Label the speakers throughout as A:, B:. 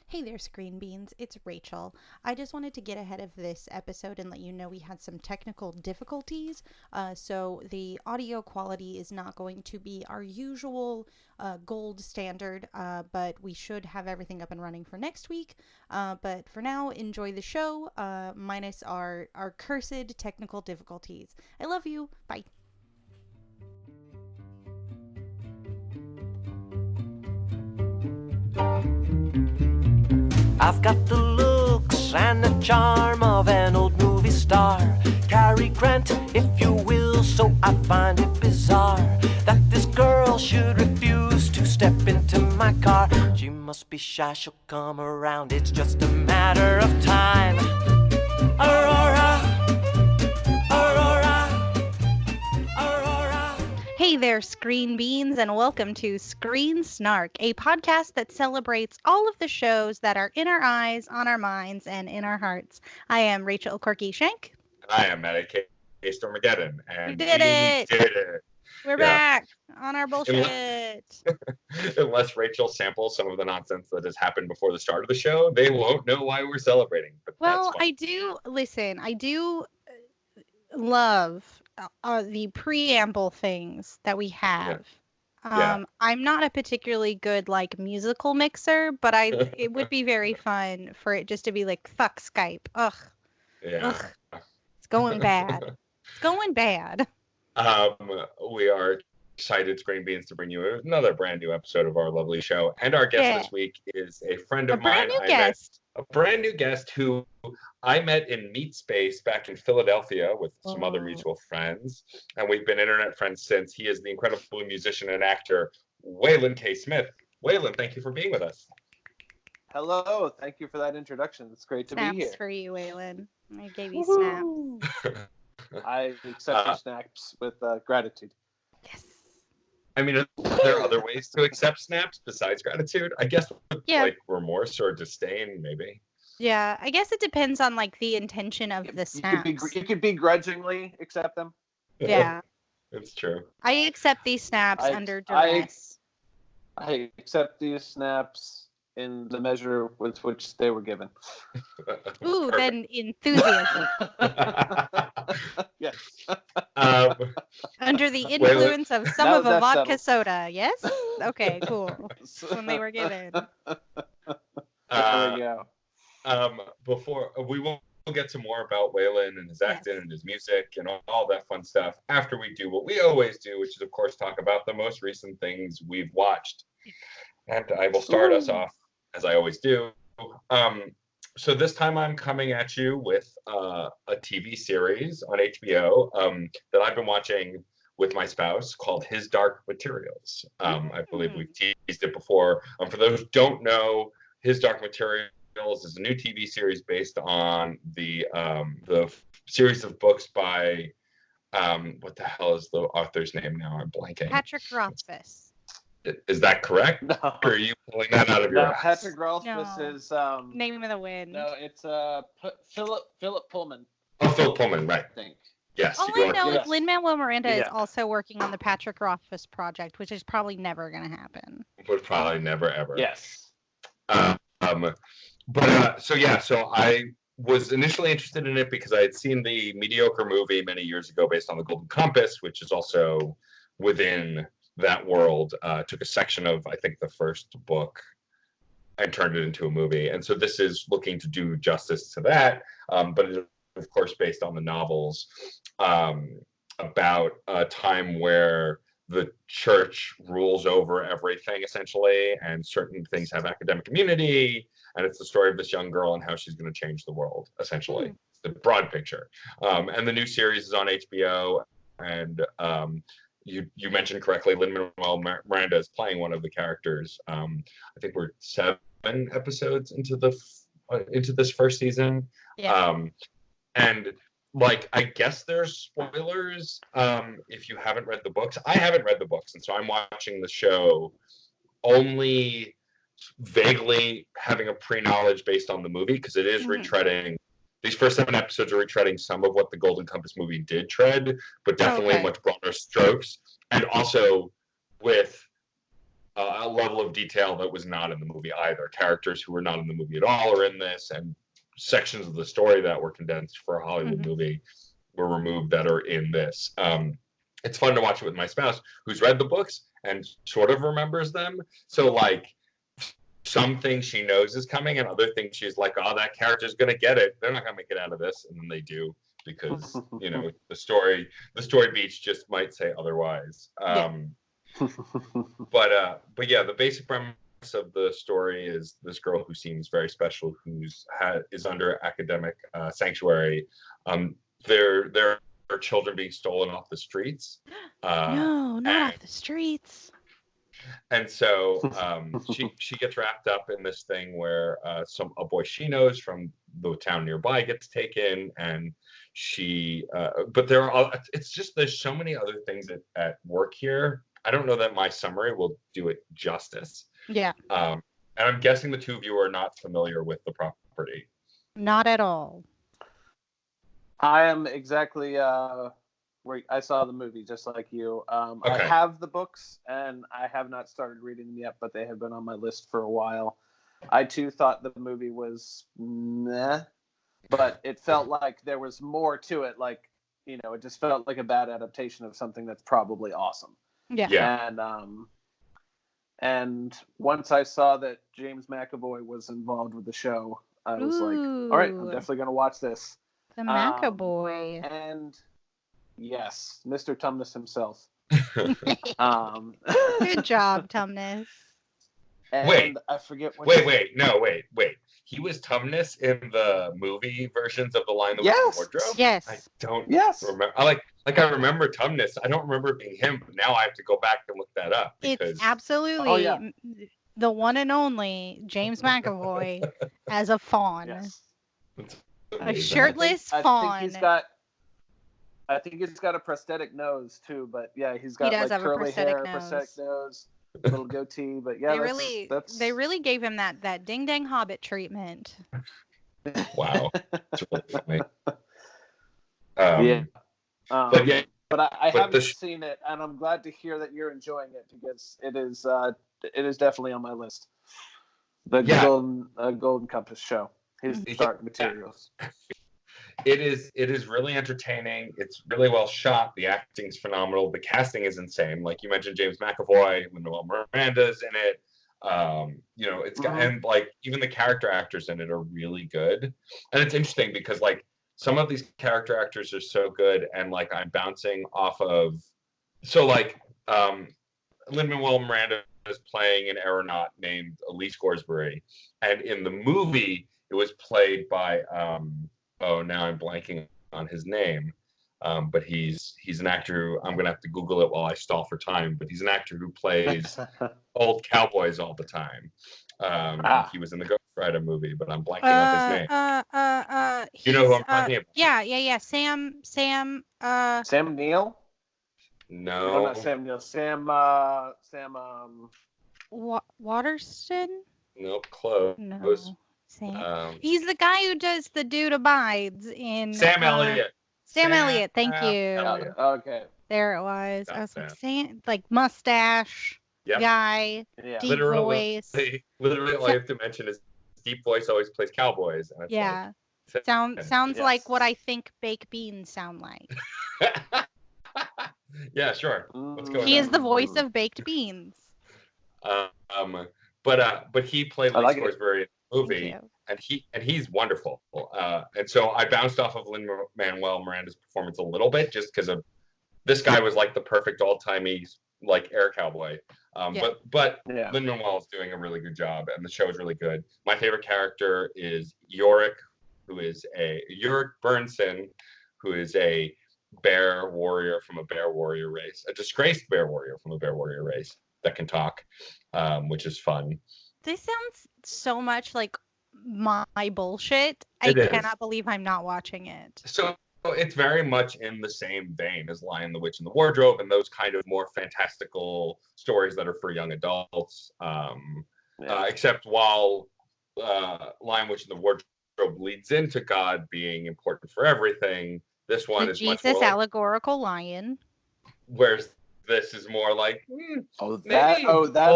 A: Hey there, Screen Beans. It's Rachel. I just wanted to get ahead of this episode and let you know we had some technical difficulties. So the audio quality is not going to be our usual gold standard, but we should have everything up and running for next week. But for now, enjoy the show, minus our cursed technical difficulties. I love you. Bye.
B: I've got the looks and the charm of an old movie star. Cary Grant, if you will, so I find it bizarre that this girl should refuse to step into my car. She must be shy, she'll come around, it's just a matter of time. Aurora, Aurora, Aurora.
A: Hey there, Screen Beans, and welcome to Screen Snark, a podcast that celebrates all of the shows that are in our eyes, on our minds, and in our hearts. I am Rachel Corky Shank.
C: And I am Matt K Stormageddon. And
A: We did it!
C: Did it.
A: We're back on our bullshit.
C: Unless Rachel samples some of the nonsense that has happened before the start of the show, they won't know why we're celebrating. But
A: Well, I do love the preamble things that we have.
C: Yeah.
A: I'm not a particularly good musical mixer, but it would be very fun for it just to be like, fuck Skype. Ugh.
C: Yeah.
A: Ugh. It's going bad. It's going bad.
C: We are excited, Screen Beans, to bring you another brand new episode of our lovely show. And our guest this week is a friend of mine. A brand new guest who I met in Meet Space back in Philadelphia with some other mutual friends. And we've been internet friends since. He is the incredible musician and actor, Waylon K Smith. Waylon, thank you for being with us.
D: Hello, thank you for that introduction. It's great to be here.
A: Snaps for you, Waylon. I gave you snaps.
D: I accept your snaps with gratitude.
A: Yes.
C: I mean, are there other ways to accept snaps besides gratitude? I guess like remorse or disdain, maybe.
A: Yeah, I guess it depends on the intention of the snaps.
D: You could begrudgingly accept them.
A: Yeah.
C: It's true.
A: I accept these snaps under duress.
D: I accept these snaps in the measure with which they were given.
A: Ooh, then enthusiasm.
D: Yes.
A: Under the influence of some of a vodka soda, yes? Okay, cool. When they were given.
D: There you go.
C: Before we'll get to more about Waylon and his acting and his music and all that fun stuff after we do what we always do, which is, of course, talk about the most recent things we've watched. And I will start us off, as I always do. So this time I'm coming at you with a TV series on HBO that I've been watching with my spouse called His Dark Materials. I believe we've teased it before. For those who don't know, His Dark Materials is a new TV series based on the series of books by what the hell is the author's name now? I'm blanking.
A: Patrick Rothfuss.
C: Is that correct?
D: No.
C: Or are you pulling that out of your ass?
D: Patrick Rothfuss is
A: Name of the Wind.
D: No, it's Philip Pullman.
C: Oh, Philip Pullman, right?
D: I think.
C: Yes.
A: All I know is Lin-Manuel Miranda is
D: Yeah.
A: also working on the Patrick Rothfuss project, which is probably never going to happen.
C: Would probably never ever.
D: Yes.
C: So I was initially interested in it because I had seen the mediocre movie many years ago based on the Golden Compass, which is also within that world. Took a section of, I think, the first book and turned it into a movie. And so this is looking to do justice to that, but it is, of course, based on the novels about a time where the church rules over everything, essentially, and certain things have academic immunity. And it's the story of this young girl and how she's going to change the world, essentially. The broad picture. And the new series is on HBO. And you mentioned correctly, Lin-Manuel Miranda is playing one of the characters. I think we're 7 episodes into this first season.
A: Yeah.
C: And I guess there's spoilers if you haven't read the books. I haven't read the books, and so I'm watching the show only vaguely having a pre-knowledge based on the movie, because it is retreading. These first 7 episodes are retreading some of what the Golden Compass movie did tread, but definitely much broader strokes. And also with a level of detail that was not in the movie either. Characters who were not in the movie at all are in this, and sections of the story that were condensed for a Hollywood movie were removed that are in this. It's fun to watch it with my spouse, who's read the books and sort of remembers them. So like, some things she knows is coming, and other things she's like, "Oh, that character's gonna get it. They're not gonna make it out of this," and then they do, because the story beats just might say otherwise. But yeah, the basic premise of the story is this girl who seems very special, is under academic sanctuary. There are children being stolen off the streets.
A: No, not off the streets.
C: And so she gets wrapped up in this thing where a boy she knows from the town nearby gets taken, and but it's just, there's so many other things at work here. I don't know that my summary will do it justice.
A: Yeah.
C: And I'm guessing the two of you are not familiar with the property.
A: Not at all.
D: I am exactly where I saw the movie, just like you.
C: Okay.
D: I have the books, and I have not started reading them yet, but they have been on my list for a while. I too thought the movie was meh, but it felt like there was more to it. Like, it just felt like a bad adaptation of something that's probably awesome.
A: Yeah.
D: And once I saw that James McAvoy was involved with the show, I was like, all right, I'm definitely going to watch this.
A: The McAvoy.
D: And yes, Mr. Tumnus himself.
A: Good job, Tumnus.
C: Wait,
D: I forget what.
C: Wait. He was Tumnus in the movie versions of The Lion, the Witch, and the Wardrobe?
A: Yes.
C: I don't remember. I remember Tumnus. I don't remember it being him, but now I have to go back and look that up.
A: It's absolutely the one and only James McAvoy as a fawn.
D: Yes.
A: A shirtless fawn.
D: I think he's got a prosthetic nose too, but yeah, he's got like curly hair, prosthetic nose, little goatee. But yeah,
A: they really gave him that ding dang Hobbit treatment.
C: Wow, that's really funny.
D: But I haven't seen it, and I'm glad to hear that you're enjoying it, because it is definitely on my list. The Golden Compass show. His start materials.
C: It is really entertaining. It's really well shot. The acting's phenomenal. The casting is insane. Like you mentioned, James McAvoy, Lin-Manuel Miranda's in it. It's got, and like even the character actors in it are really good. And it's interesting because like some of these character actors are so good, and like I'm bouncing off of. So like Lin-Manuel Miranda is playing an aeronaut named Elise Gorsbury, and in the movie it was played by now I'm blanking on his name, but he's an actor who, I'm gonna have to Google it while I stall for time, but he's an actor who plays old cowboys all the time. He was in the Ghost Rider movie, but I'm blanking on his name. You know who I'm talking about?
A: Yeah. Sam
D: Neill?
C: No,
D: not Sam Neill. Sam
A: Waterston?
C: Nope, close.
A: No. Sam. He's the guy who does The Dude Abides in
C: Sam Elliott.
A: Sam Elliott, thank you.
D: Okay.
A: There it was. I was like, Sam, like mustache guy, deep voice.
C: Literally, all you have to mention is deep voice always plays cowboys. And it's
A: sounds like what I think baked beans sound like.
C: Yeah, sure. Let's go.
A: He is the voice of baked beans.
C: But he played Lee Scoresbury in the movie, and he's wonderful. And so I bounced off of Lin-Manuel Miranda's performance a little bit, just because of this guy was like the perfect all-timey like air cowboy. But Lin-Manuel is doing a really good job, and the show is really good. My favorite character is Yorick Burnson, who is a bear warrior from a bear warrior race, a disgraced bear warrior from a bear warrior race that can talk, which is fun.
A: This sounds so much like my bullshit. I cannot believe I'm not watching it.
C: So it's very much in the same vein as Lion, the Witch, and the Wardrobe, and those kind of more fantastical stories that are for young adults. Except while Lion, Witch, and the Wardrobe leads into God being important for everything, this one is
A: Jesus
C: much more
A: allegorical lion.
C: Whereas this is more like
D: That's
C: all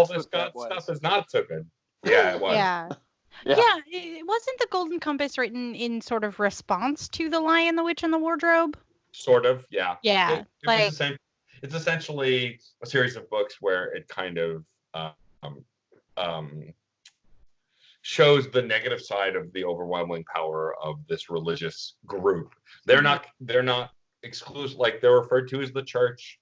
C: this
D: what that was.
C: stuff is not so good. Yeah, it was.
A: Yeah. It wasn't the Golden Compass written in sort of response to The Lion, the Witch, and the Wardrobe?
C: Sort of, yeah.
A: Yeah,
C: It's essentially a series of books where it kind of shows the negative side of the overwhelming power of this religious group. They're not exclusive, like they're referred to as the church.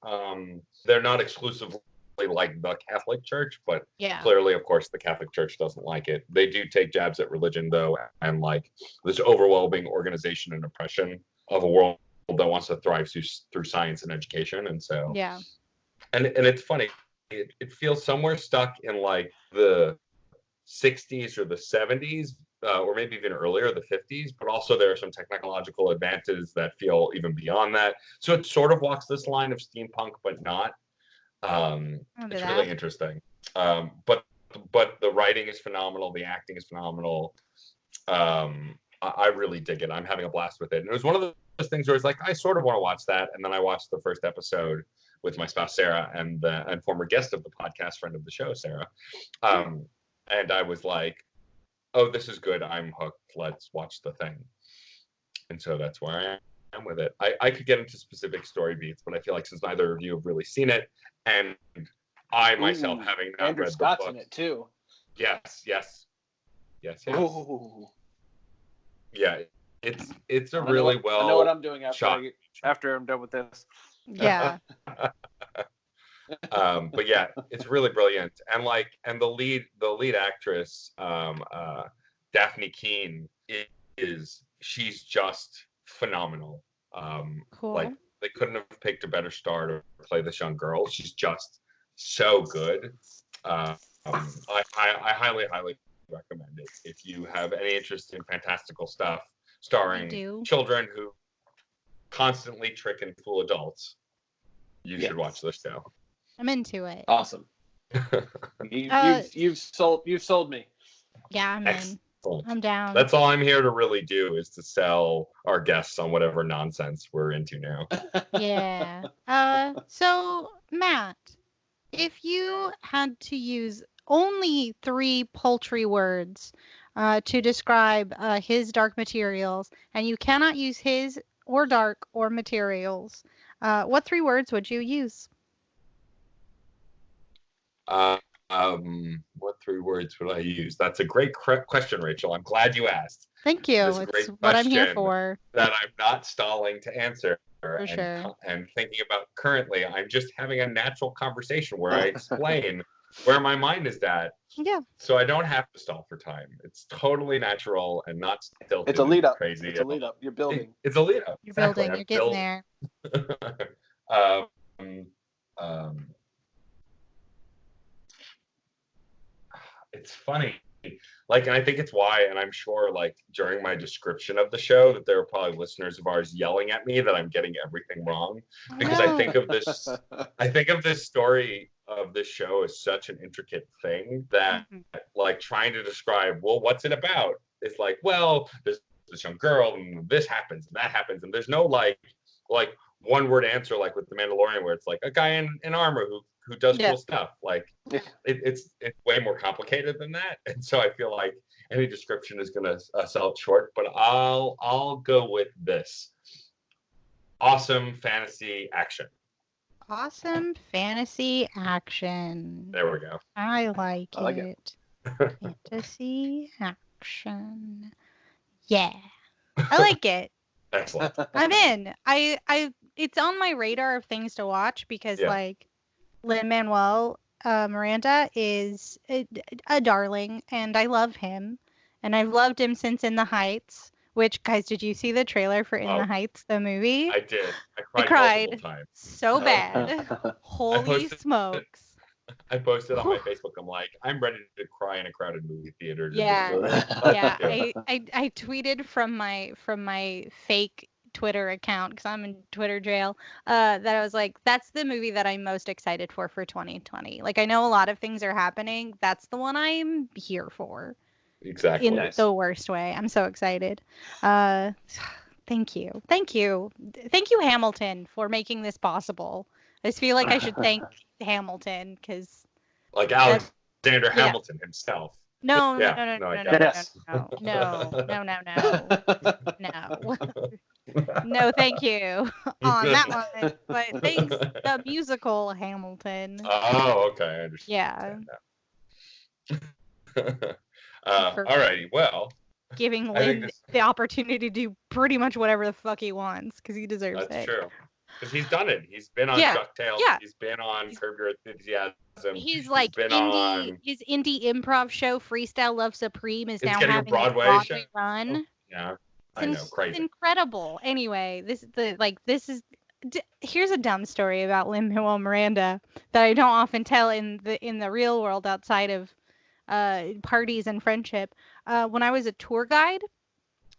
C: They're not exclusively like the Catholic Church, but clearly, of course, the Catholic Church doesn't like it. They do take jabs at religion, though, and like this overwhelming organization and oppression of a world that wants to thrive through science and education. And so, and it's funny, it feels somewhere stuck in like the 60s or the 70s, or maybe even earlier, the 50s, but also there are some technological advances that feel even beyond that. So it sort of walks this line of steampunk, but not. It's really interesting. But the writing is phenomenal. The acting is phenomenal. I really dig it. I'm having a blast with it. And it was one of those things where it's like, I sort of want to watch that. And then I watched the first episode with my spouse, Sarah, and former guest of the podcast, friend of the show, Sarah. And I was like, oh, this is good. I'm hooked. Let's watch the thing. And so that's where I am with it. I could get into specific story beats, but I feel like since neither of you have really seen it, and I myself having not
D: Andrew
C: read
D: Scott's
C: the book.
D: in it too.
C: Yes.
D: Ooh.
C: Yeah, it's a really well.
D: I know what I'm doing after I'm done with this.
A: Yeah.
C: But yeah, it's really brilliant, and the lead actress, Daphne Keane, she's just phenomenal.
A: Cool.
C: Like they couldn't have picked a better star to play this young girl. She's just so good. I highly recommend it if you have any interest in fantastical stuff starring children who constantly trick and fool adults. You should watch this show.
A: I'm into it.
D: Awesome. You've sold me.
A: Yeah, I'm in. I'm down.
C: That's all I'm here to really do, is to sell our guests on whatever nonsense we're into now.
A: Yeah. So Matt, if you had to use only 3 paltry words to describe his Dark Materials, and you cannot use his or Dark or Materials, what 3 words would you use?
C: What 3 words would I use? That's a great question, Rachel. I'm glad you asked.
A: Thank you. It's what I'm here for.
C: That I'm not stalling to answer.
A: Sure.
C: And thinking about currently, I'm just having a natural conversation where I explain where my mind is at.
A: Yeah.
C: So I don't have to stall for time. It's totally natural and not stilted.
D: It's a lead up.
C: Crazy.
D: It's a lead up. You're building.
C: It's a lead up.
A: You're building. You're getting there.
C: It's funny, like, and I think it's why, and I'm sure, like, during my description of the show, that there are probably listeners of ours yelling at me that I'm getting everything wrong, because I think of this story of this show as such an intricate thing that, like, trying to describe, well, what's it about? It's like, well, there's this young girl, and this happens, and that happens, and there's no like one word answer, like with The Mandalorian, where it's like a guy in armor who does cool stuff. Like it's way more complicated than that, and so I feel like any description is gonna sell it short. But I'll go with this: awesome fantasy action.
A: Awesome fantasy action.
C: There we go.
A: I like it. Fantasy action. Yeah, I like it.
C: Excellent.
A: I'm in. I it's on my radar of things to watch because like Lin-Manuel Miranda is a darling, and I love him, and I've loved him since In the Heights. Which, guys, did you see the trailer for In the Heights, the movie?
C: I did. I cried multiple times.
A: So bad. Holy smokes.
C: I posted on my Facebook. I'm like, I'm ready to cry in a crowded movie theater.
A: Yeah. I tweeted from my fake Twitter account, because I'm in Twitter jail, that I was like, that's the movie that I'm most excited for 2020. Like, I know a lot of things are happening. That's the one I'm here for.
C: Exactly.
A: In the worst way. I'm so excited. Thank you, Hamilton, for making this possible. I just feel like I should thank Hamilton because
C: Like
A: that's
C: Alexander
A: yeah.
C: Hamilton himself.
A: No, no,
C: Yeah,
A: no, no,
C: no, I
A: no, no,
C: get
A: no,
C: it.
D: Yes.
A: no, no, no, no, no, no, no, thank you on that one. But thanks the musical Hamilton.
C: Oh, okay, I
A: Yeah,
C: understand that.
A: for
C: Alrighty, well,
A: giving
C: I think
A: Lynn the opportunity to do pretty much whatever the fuck he wants because he deserves
C: that's
A: it.
C: true. Because he's done it. He's been on
A: Yeah,
C: DuckTales.
A: yeah.
C: He's been on Curb Your Enthusiasm.
A: He's
C: He's
A: like
C: been on.
A: his indie improv show Freestyle Love Supreme is
C: It's
A: now
C: getting a
A: having a
C: Broadway show.
A: Broadway run.
C: Yeah,
A: It's,
C: I know,
A: it's
C: crazy.
A: incredible. Anyway, here's a dumb story about Lin-Manuel Miranda that I don't often tell in the real world outside of parties and friendship. When I was a tour guide,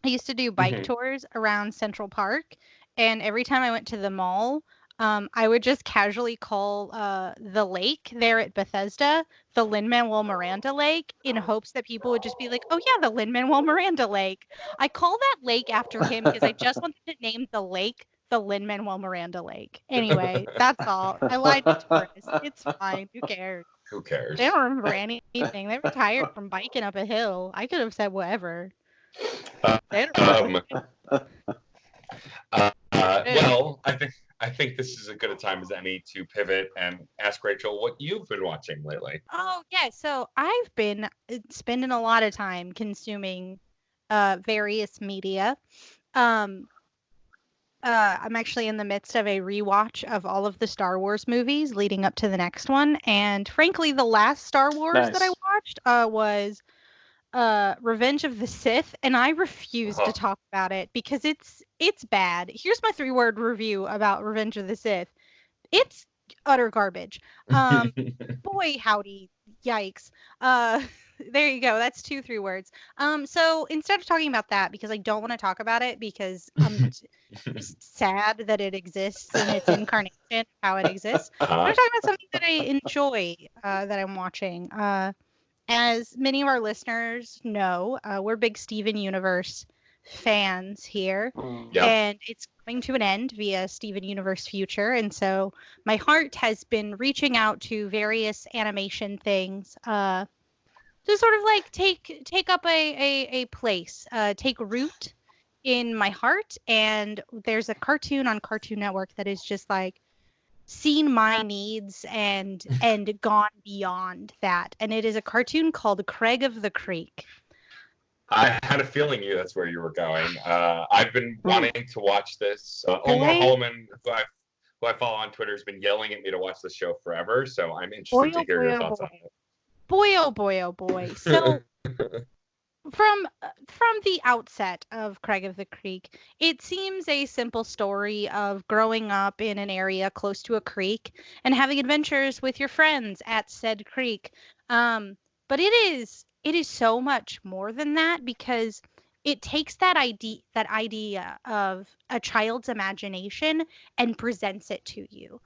A: I used to do bike tours around Central Park, and every time I went to the mall, I would just casually call the lake there at Bethesda the Lin-Manuel Miranda Lake in hopes that people would just be like, "Oh yeah, the Lin-Manuel Miranda Lake." I call that lake after him because I just wanted to name the lake the Lin-Manuel Miranda Lake. Anyway, that's all. I lied to tourists. It's fine. Who cares?
C: Who cares?
A: They don't remember anything. They were tired from biking up a hill. I could have said whatever.
C: Well, I think this is as good a time as any to pivot and ask Rachel what you've been watching lately.
A: Oh, yeah. So I've been spending a lot of time consuming various media. Um, I'm actually in the midst of a rewatch of all of the Star Wars movies leading up to the next one. And frankly, the last Star Wars that I watched was Revenge of the Sith, and I refuse to talk about it because it's bad. Here's my 3-word review about Revenge of the Sith. It's utter garbage. Boy howdy, yikes. There you go. That's 3 words. So instead of talking about that, because I don't want to talk about it because I'm just sad that it exists in its incarnation, how it exists. I'm going to talk about something that I enjoy that I'm watching. As many of our listeners know, we're big Steven Universe fans here, and it's coming to an end via Steven Universe Future, and so my heart has been reaching out to various animation things to sort of like take up a place, take root in my heart. And there's a cartoon on Cartoon Network that is just like seen my needs and gone beyond that, and it is a cartoon called Craig of the Creek.
C: I had a feeling that's where you were going. I've been wanting to watch this. Omar Holman, who I follow on Twitter, has been yelling at me to watch the show forever, so I'm interested to hear your thoughts on it.
A: Boy, oh boy, oh boy. So from the outset of Craig of the Creek, it seems a simple story of growing up in an area close to a creek and having adventures with your friends at said creek. But it is so much more than that, because it takes that idea of a child's imagination and presents it to you.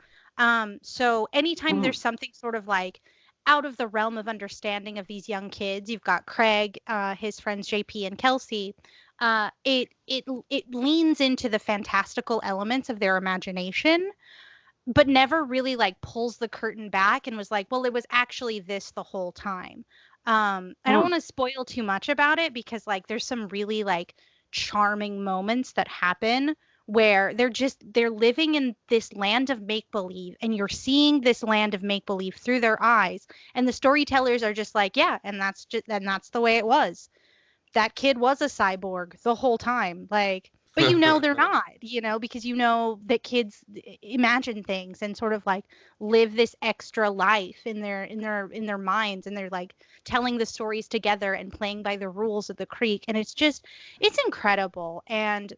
A: So anytime there's something sort of like out of the realm of understanding of these young kids, you've got Craig, his friends JP and Kelsey. It leans into the fantastical elements of their imagination, but never really like pulls the curtain back and was like, well, it was actually this the whole time. I don't want to spoil too much about it because like there's some really like charming moments that happen where they're living in this land of make-believe, and you're seeing this land of make-believe through their eyes, and the storytellers are just like, yeah, and that's the way it was. That kid was a cyborg the whole time, like, but they're not, because that kids imagine things and sort of like live this extra life in their minds, and they're like telling the stories together and playing by the rules of the creek, and it's incredible. And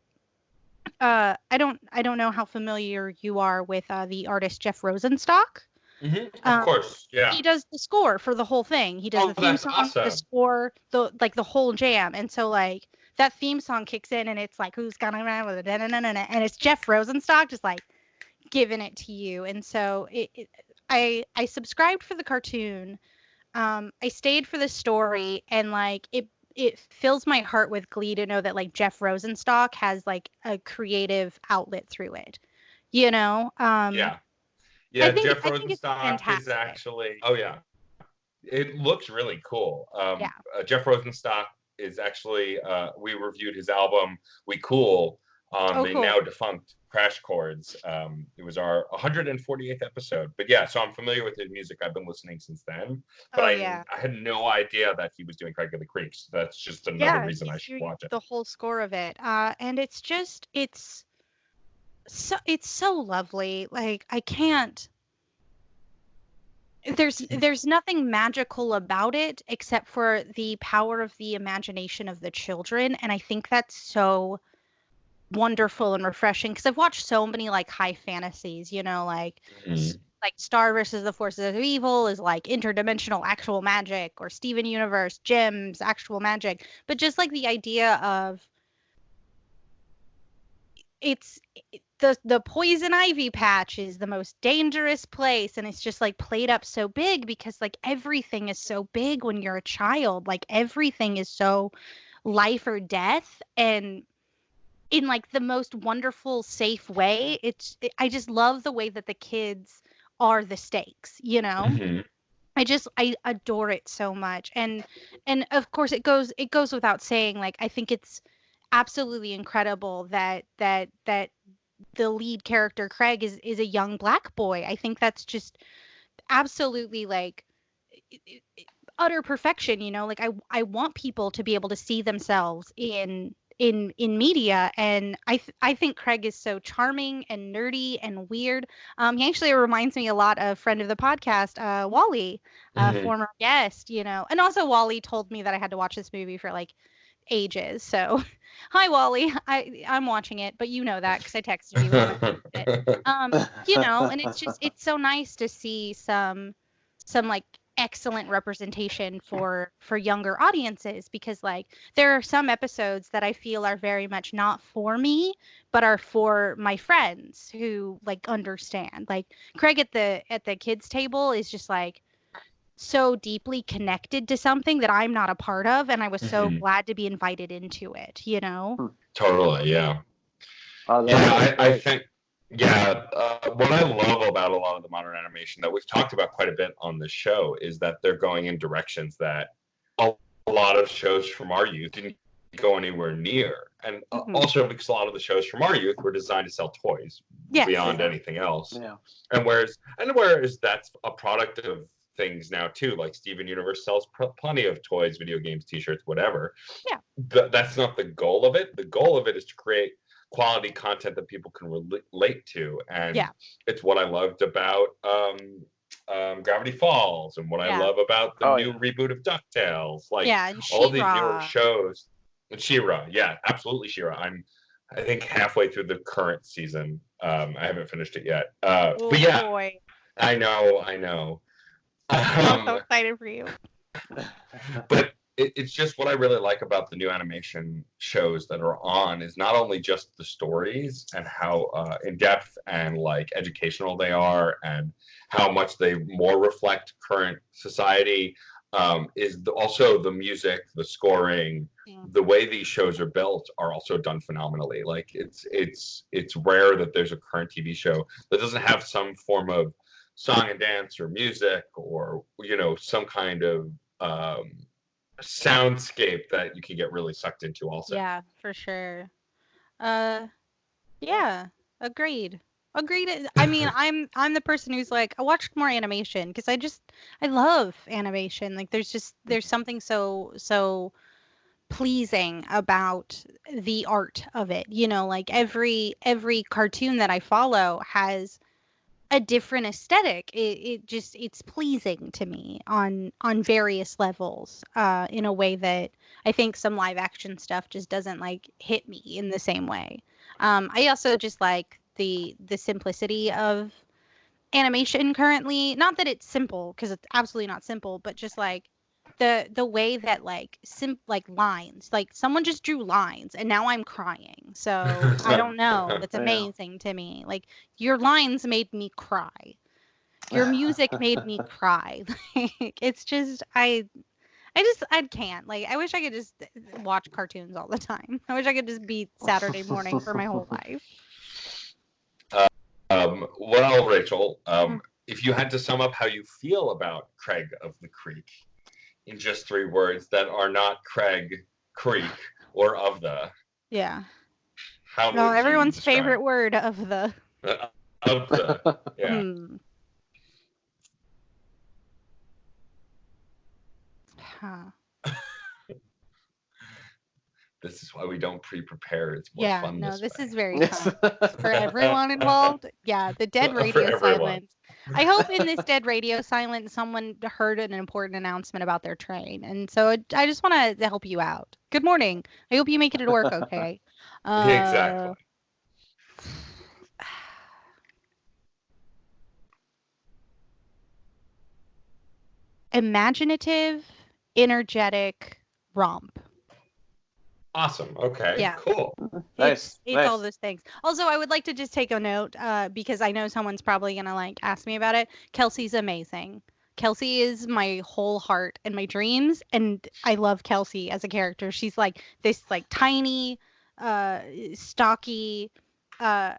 A: I don't know how familiar you are with the artist Jeff Rosenstock.
C: Of course, yeah.
A: He does the score for the whole thing. He does the theme song, awesome. The score, the whole jam. And so like that theme song kicks in, and it's like, who's gonna run with it? And it's Jeff Rosenstock just like giving it to you. And so I subscribed for the cartoon. I stayed for the story, and like it fills my heart with glee to know that like Jeff Rosenstock has like a creative outlet through it,
C: Yeah. Yeah, Jeff
A: I think it's
C: Rosenstock is
A: fantastic.
C: actually. Oh yeah, it looks really cool.
A: Yeah.
C: Jeff Rosenstock is actually. We reviewed his album "We Cool" on
A: Oh,
C: the
A: cool.
C: now defunct Crash Chords. It was our 148th episode. But yeah, so I'm familiar with his music. I've been listening since then. But
A: Oh,
C: I
A: yeah.
C: I had no idea that he was doing Craig of the Creeks. That's just another
A: Yeah,
C: reason I
A: he's
C: should
A: doing
C: watch it.
A: the whole score of it. And it's so lovely. Like, I can't there's nothing magical about it except for the power of the imagination of the children, and I think that's so wonderful and refreshing because I've watched so many like high fantasies, like
C: Mhm.
A: like Star versus the Forces of Evil is like interdimensional actual magic, or Steven Universe, Gems, actual magic. But just like the idea of it's the poison ivy patch is the most dangerous place, and it's just like played up so big because like everything is so big when you're a child. Like everything is so life or death, and in like the most wonderful safe way. I just love the way that the kids are the stakes.
C: Mhm.
A: I adore it so much. And of course it goes without saying, like I think it's absolutely incredible that the lead character Craig is a young black boy. I think that's just absolutely like utter perfection. Like I want people to be able to see themselves in media, and I think Craig is so charming and nerdy and weird. He actually reminds me a lot of friend of the podcast, Wally,
C: Mhm.
A: former guest. And also Wally told me that I had to watch this movie for like ages. So, hi Wally, I'm watching it, but you know that because I texted you when I watched it. And it's so nice to see some like excellent representation for younger audiences, because like there are some episodes that I feel are very much not for me but are for my friends who like understand. Like Craig at the kids table is just like so deeply connected to something that I'm not a part of, and I was so
C: Mhm.
A: glad to be invited into it.
C: Totally, yeah.
D: Oh, that's
C: Yeah, I
D: great.
C: think, yeah, what I love about a lot of the modern animation that we've talked about quite a bit on this show is that they're going in directions that a lot of shows from our youth didn't go anywhere near. And
A: Hmm.
C: also because a lot of the shows from our youth were designed to sell toys
A: Yes.
C: beyond
D: Yeah.
C: anything else.
D: Yeah.
C: And whereas that's a product of things now too, like Steven Universe sells plenty of toys, video games, t-shirts, whatever.
A: Yeah.
C: That's not the goal of it. The goal of it is to create quality content that people can relate to, and
A: Yeah.
C: it's what I loved about Gravity Falls, and what I
A: Yeah.
C: love about the
D: Oh,
C: new
D: yeah.
C: reboot of DuckTales, like
A: Yeah. And
C: all these newer
A: She-Ra.
C: shows. And She-Ra, yeah, absolutely She-Ra. I think halfway through the current season. I haven't finished it yet. But
A: Oh
C: yeah,
A: boy.
C: I know.
A: I'm so
C: Um,
A: excited for you.
C: but it's just what I really like about the new animation shows that are on is not only just the stories and how in depth and like educational they are, and how much they more reflect current society, is also the music, the scoring,
A: Mm.
C: the way these shows are built are also done phenomenally. Like it's rare that there's a current TV show that doesn't have some form of song and dance or music, or some kind of um, soundscape that you can get really sucked into also.
A: Yeah, for sure. Uh, yeah, agreed. Agreed. I mean, I'm the person who's like, I watched more animation because I love animation. Like there's something so pleasing about the art of it. Like every cartoon that I follow has a different aesthetic. It's pleasing to me on various levels, in a way that I think some live action stuff just doesn't like hit me in the same way. I also just like the simplicity of animation currently. Not that it's simple, because it's absolutely not simple, but just like the way that like like lines, like someone just drew lines and now I'm crying. So I don't know. That's
D: Yeah.
A: amazing to me. Like your lines made me cry. Your music made me cry. Like it's just I can't. Like I wish I could just watch cartoons all the time. I wish I could just be Saturday morning for my whole life.
C: Well, Rachel, if you had to sum up how you feel about Craig of the Creek in just 3 words that are not Craig, Creek, or of the,
A: Yeah.
C: how
A: No,
C: would you
A: everyone's
C: describe
A: favorite word of the.
C: of the? Yeah.
A: Hmm. Huh.
C: This is why we don't pre-prepare. It's more
A: Yeah,
C: fun
A: no,
C: this
A: this is
C: way.
A: very fun. For everyone involved, yeah, the dead
C: For
A: radio
C: everyone.
A: silence. I hope in this dead radio silence someone heard an important announcement about their train. And so I just want to help you out. Good morning. I hope you make it to work okay.
C: Exactly.
A: Uh, imaginative, energetic romp.
C: Awesome. Okay.
A: Yeah.
C: Cool.
D: Nice.
A: It's all
D: Nice.
A: those things. Also, I would like to just take a note because I know someone's probably gonna like ask me about it. Kelsey's amazing. Kelsey is my whole heart and my dreams, and I love Kelsey as a character. She's like this like tiny, uh, stocky, uh,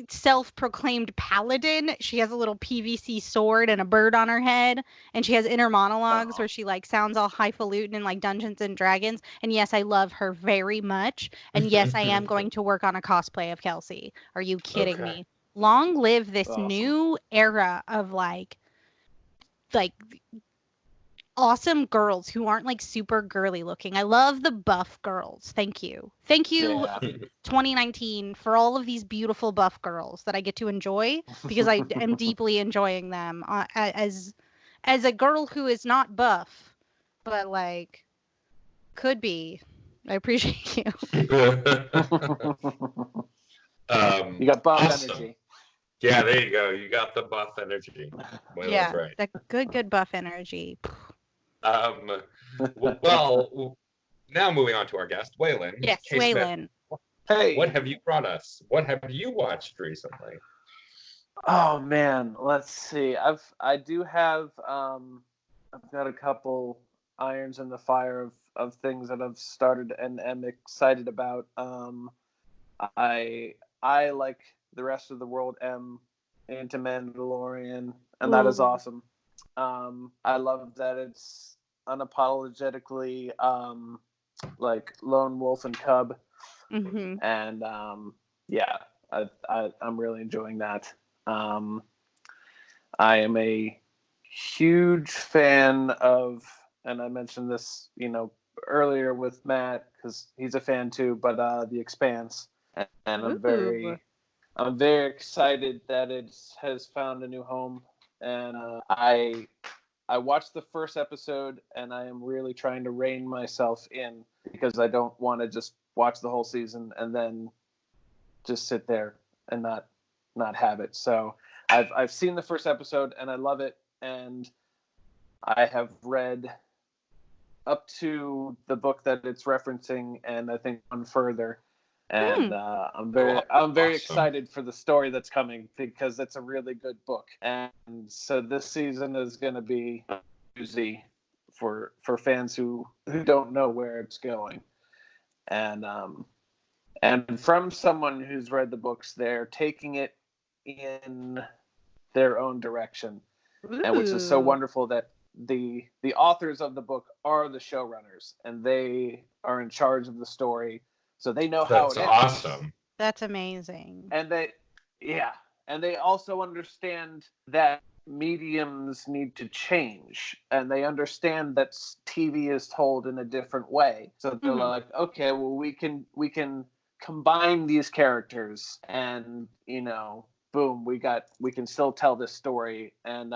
A: self-proclaimed paladin. She has a little PVC sword and a bird on her head, and she has inner monologues
D: Oh.
A: where she like sounds all highfalutin in like Dungeons and Dragons. And yes, I love her very much. And yes, I am going to work on a cosplay of Kelsey. Are you kidding
C: Okay.
A: me? Long live this
D: Awesome.
A: new era of like awesome girls who aren't like super girly looking. I love the buff girls. Thank you. Thank you
D: Yeah.
A: 2019 for all of these beautiful buff girls that I get to enjoy because I am deeply enjoying them as a girl who is not buff but like could be. I appreciate you.
D: You got buff
C: Awesome.
D: energy.
C: Yeah, there you go. You got the buff energy. Well,
A: Yeah,
C: that's right.
A: that good buff energy.
C: Um, well, now moving on to our guest, Waylon
A: Yes,
C: K Smith.
A: Waylon.
D: Hey.
C: What have you brought us? What have you watched recently?
D: Oh man, let's see. I do have I've got a couple irons in the fire of things that I've started and am excited about. I like the rest of the world am into Mandalorian, and that is
A: Ooh.
D: awesome. I love that it's unapologetically like lone wolf and cub,
A: Mm-hmm.
D: and yeah, I'm really enjoying that. Um, I am a huge fan of, and I mentioned this, earlier with Matt because he's a fan too, but The Expanse, and
A: Ooh.
D: I'm very excited that it has found a new home, and I watched the first episode, and I am really trying to rein myself in because I don't want to just watch the whole season and then just sit there and not have it. So I've seen the first episode and I love it, and I have read up to the book that it's referencing, and I think one further. And I'm very
C: Awesome.
D: excited for the story that's coming because it's a really good book. And so this season is going to be doozy for fans who don't know where it's going. And from someone who's read the books, they're taking it in their own direction, and which is so
A: Ooh.
D: wonderful that the authors of the book are the showrunners, and they are in charge of the story, so they know how
C: That's
D: it ends.
C: awesome.
A: That's amazing.
D: And they also understand that mediums need to change, and they understand that TV is told in a different way. So they're like, okay, well, we can combine these characters, and boom, we can still tell this story. And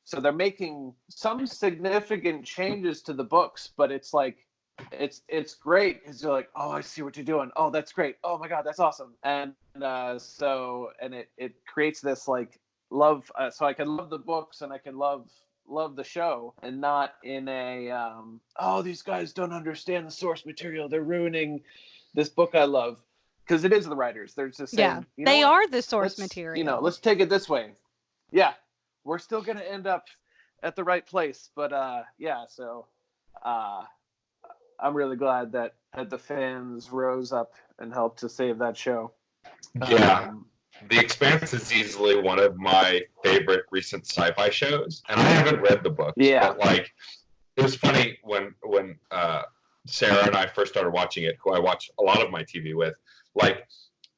D: so they're making some significant changes to the books, but it's like it's great because you're like, oh, I see what you're doing. Oh, that's great. Oh my god, that's awesome. And it creates this like love, so I can love the books and I can love the show, and not in a oh, these guys don't understand the source material, they're ruining this book I love. Because it is the writers. They're just saying,
A: They
D: what?
A: are the source
D: Let's
A: material.
D: let's take it this way. Yeah, we're still gonna end up at the right place, but yeah. So I'm really glad that the fans rose up and helped to save that show.
C: Yeah. The Expanse is easily one of my favorite recent sci-fi shows, and I haven't read the books,
D: Yeah.
C: but like it was funny when Sarah and I first started watching it, who I watch a lot of my TV with. Like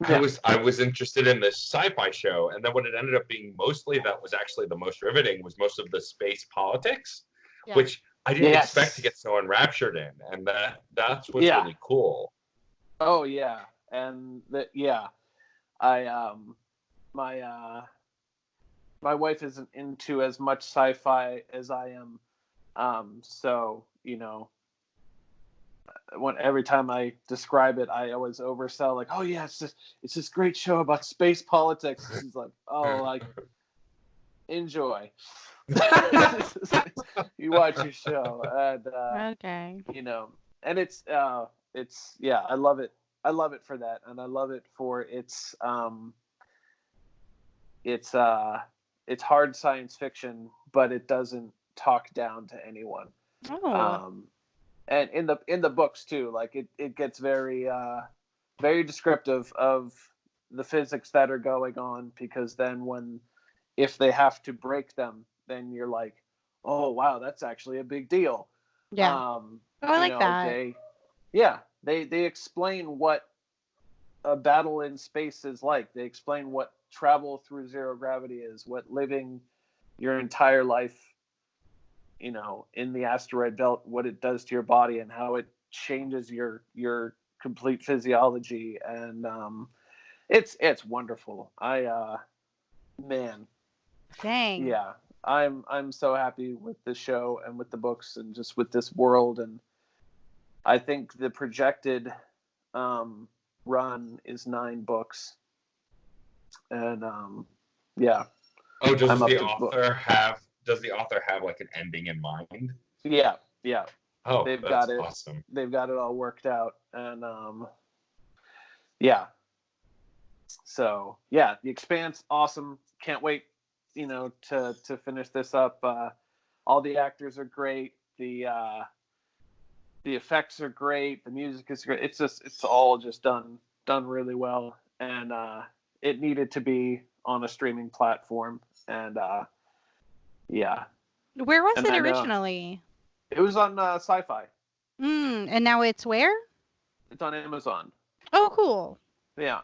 D: Yeah.
C: I was interested in this sci-fi show, and then what it ended up being mostly that was actually the most riveting was most of the space politics,
A: Yeah.
C: which I didn't
D: Yes.
C: expect to get so enraptured in, and that's what's
D: Yeah.
C: really cool.
D: Oh yeah, and I my wife isn't into as much sci-fi as I am, so every time I describe it, I always oversell, like, oh yeah, it's this great show about space politics. She's like, oh, like, enjoy. You watch your show, and
A: Okay.
D: and it's yeah, I love it. I love it for that, and I love it for its hard science fiction, but it doesn't talk down to anyone.
A: Oh.
D: And in the books too, like it gets very very descriptive of the physics that are going on, because then if they have to break them, then you're like, oh wow, that's actually a big deal.
A: Yeah. I like that.
D: They explain what a battle in space is like. They explain what travel through zero gravity is, what living your entire life, in the asteroid belt, what it does to your body and how it changes your complete physiology. And it's wonderful. Man,
A: Dang.
D: yeah, I'm so happy with the show and with the books and just with this world. And I think the projected run is 9 books. And yeah.
C: Oh, does
D: I'm up
C: the
D: to
C: author have like an ending in mind?
D: Yeah.
C: Oh,
D: They've
C: that's
D: got it.
C: awesome.
D: They've got it all worked out, and yeah. So yeah, The Expanse, awesome. Can't wait, to finish this up. All the actors are great. The effects are great. The music is great. It's all just done really well, and it needed to be on a streaming platform, and yeah.
A: Where was
D: And
A: it
D: I know
A: originally?
D: it was on Sci-Fi.
A: And now it's where?
D: It's on Amazon.
A: Oh, cool.
D: Yeah.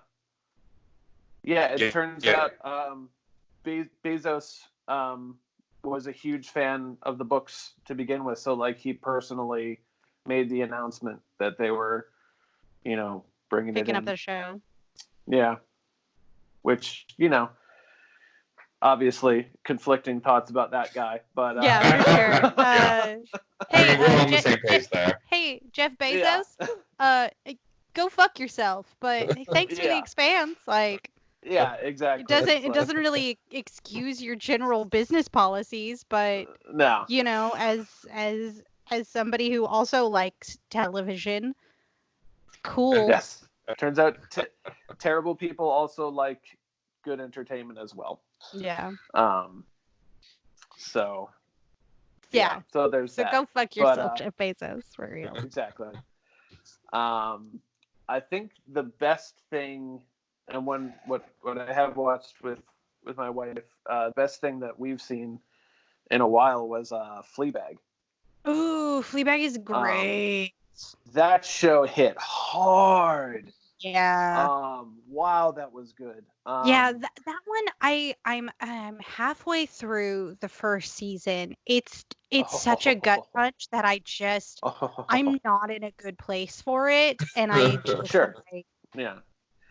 D: Yeah, it
C: Yeah,
D: turns
C: yeah.
D: out Bezos was a huge fan of the books to begin with, so like he personally made the announcement that they were, bringing
A: Picking
D: it
A: up
D: in.
A: the show.
D: Yeah. Which, obviously conflicting thoughts about that guy, but
A: Yeah, for sure.
C: Yeah.
A: Hey,
C: We're on the same page there.
A: Hey, Jeff
D: Yeah.
A: Bezos. Go fuck yourself. But thanks for the
D: Yeah.
A: Expanse. Like,
D: yeah, exactly.
A: it doesn't really excuse your general business policies, but
D: No.
A: as somebody who also likes television, it's cool.
D: Yes. Turns out terrible people also like good entertainment as well.
A: Yeah.
D: So
A: Yeah.
D: So there's
A: So
D: that.
A: go fuck yourself, Jeff Bezos, for real.
D: Exactly. I think the best thing, and what I have watched with my wife, best thing that we've seen in a while was Fleabag.
A: Ooh, Fleabag is great.
D: That show hit hard.
A: Yeah.
D: Wow, that was good.
A: Yeah, that one I'm halfway through the first season. It's such a gut punch that I'm not in a good place for it, and I just
D: Sure.
A: like,
D: Yeah.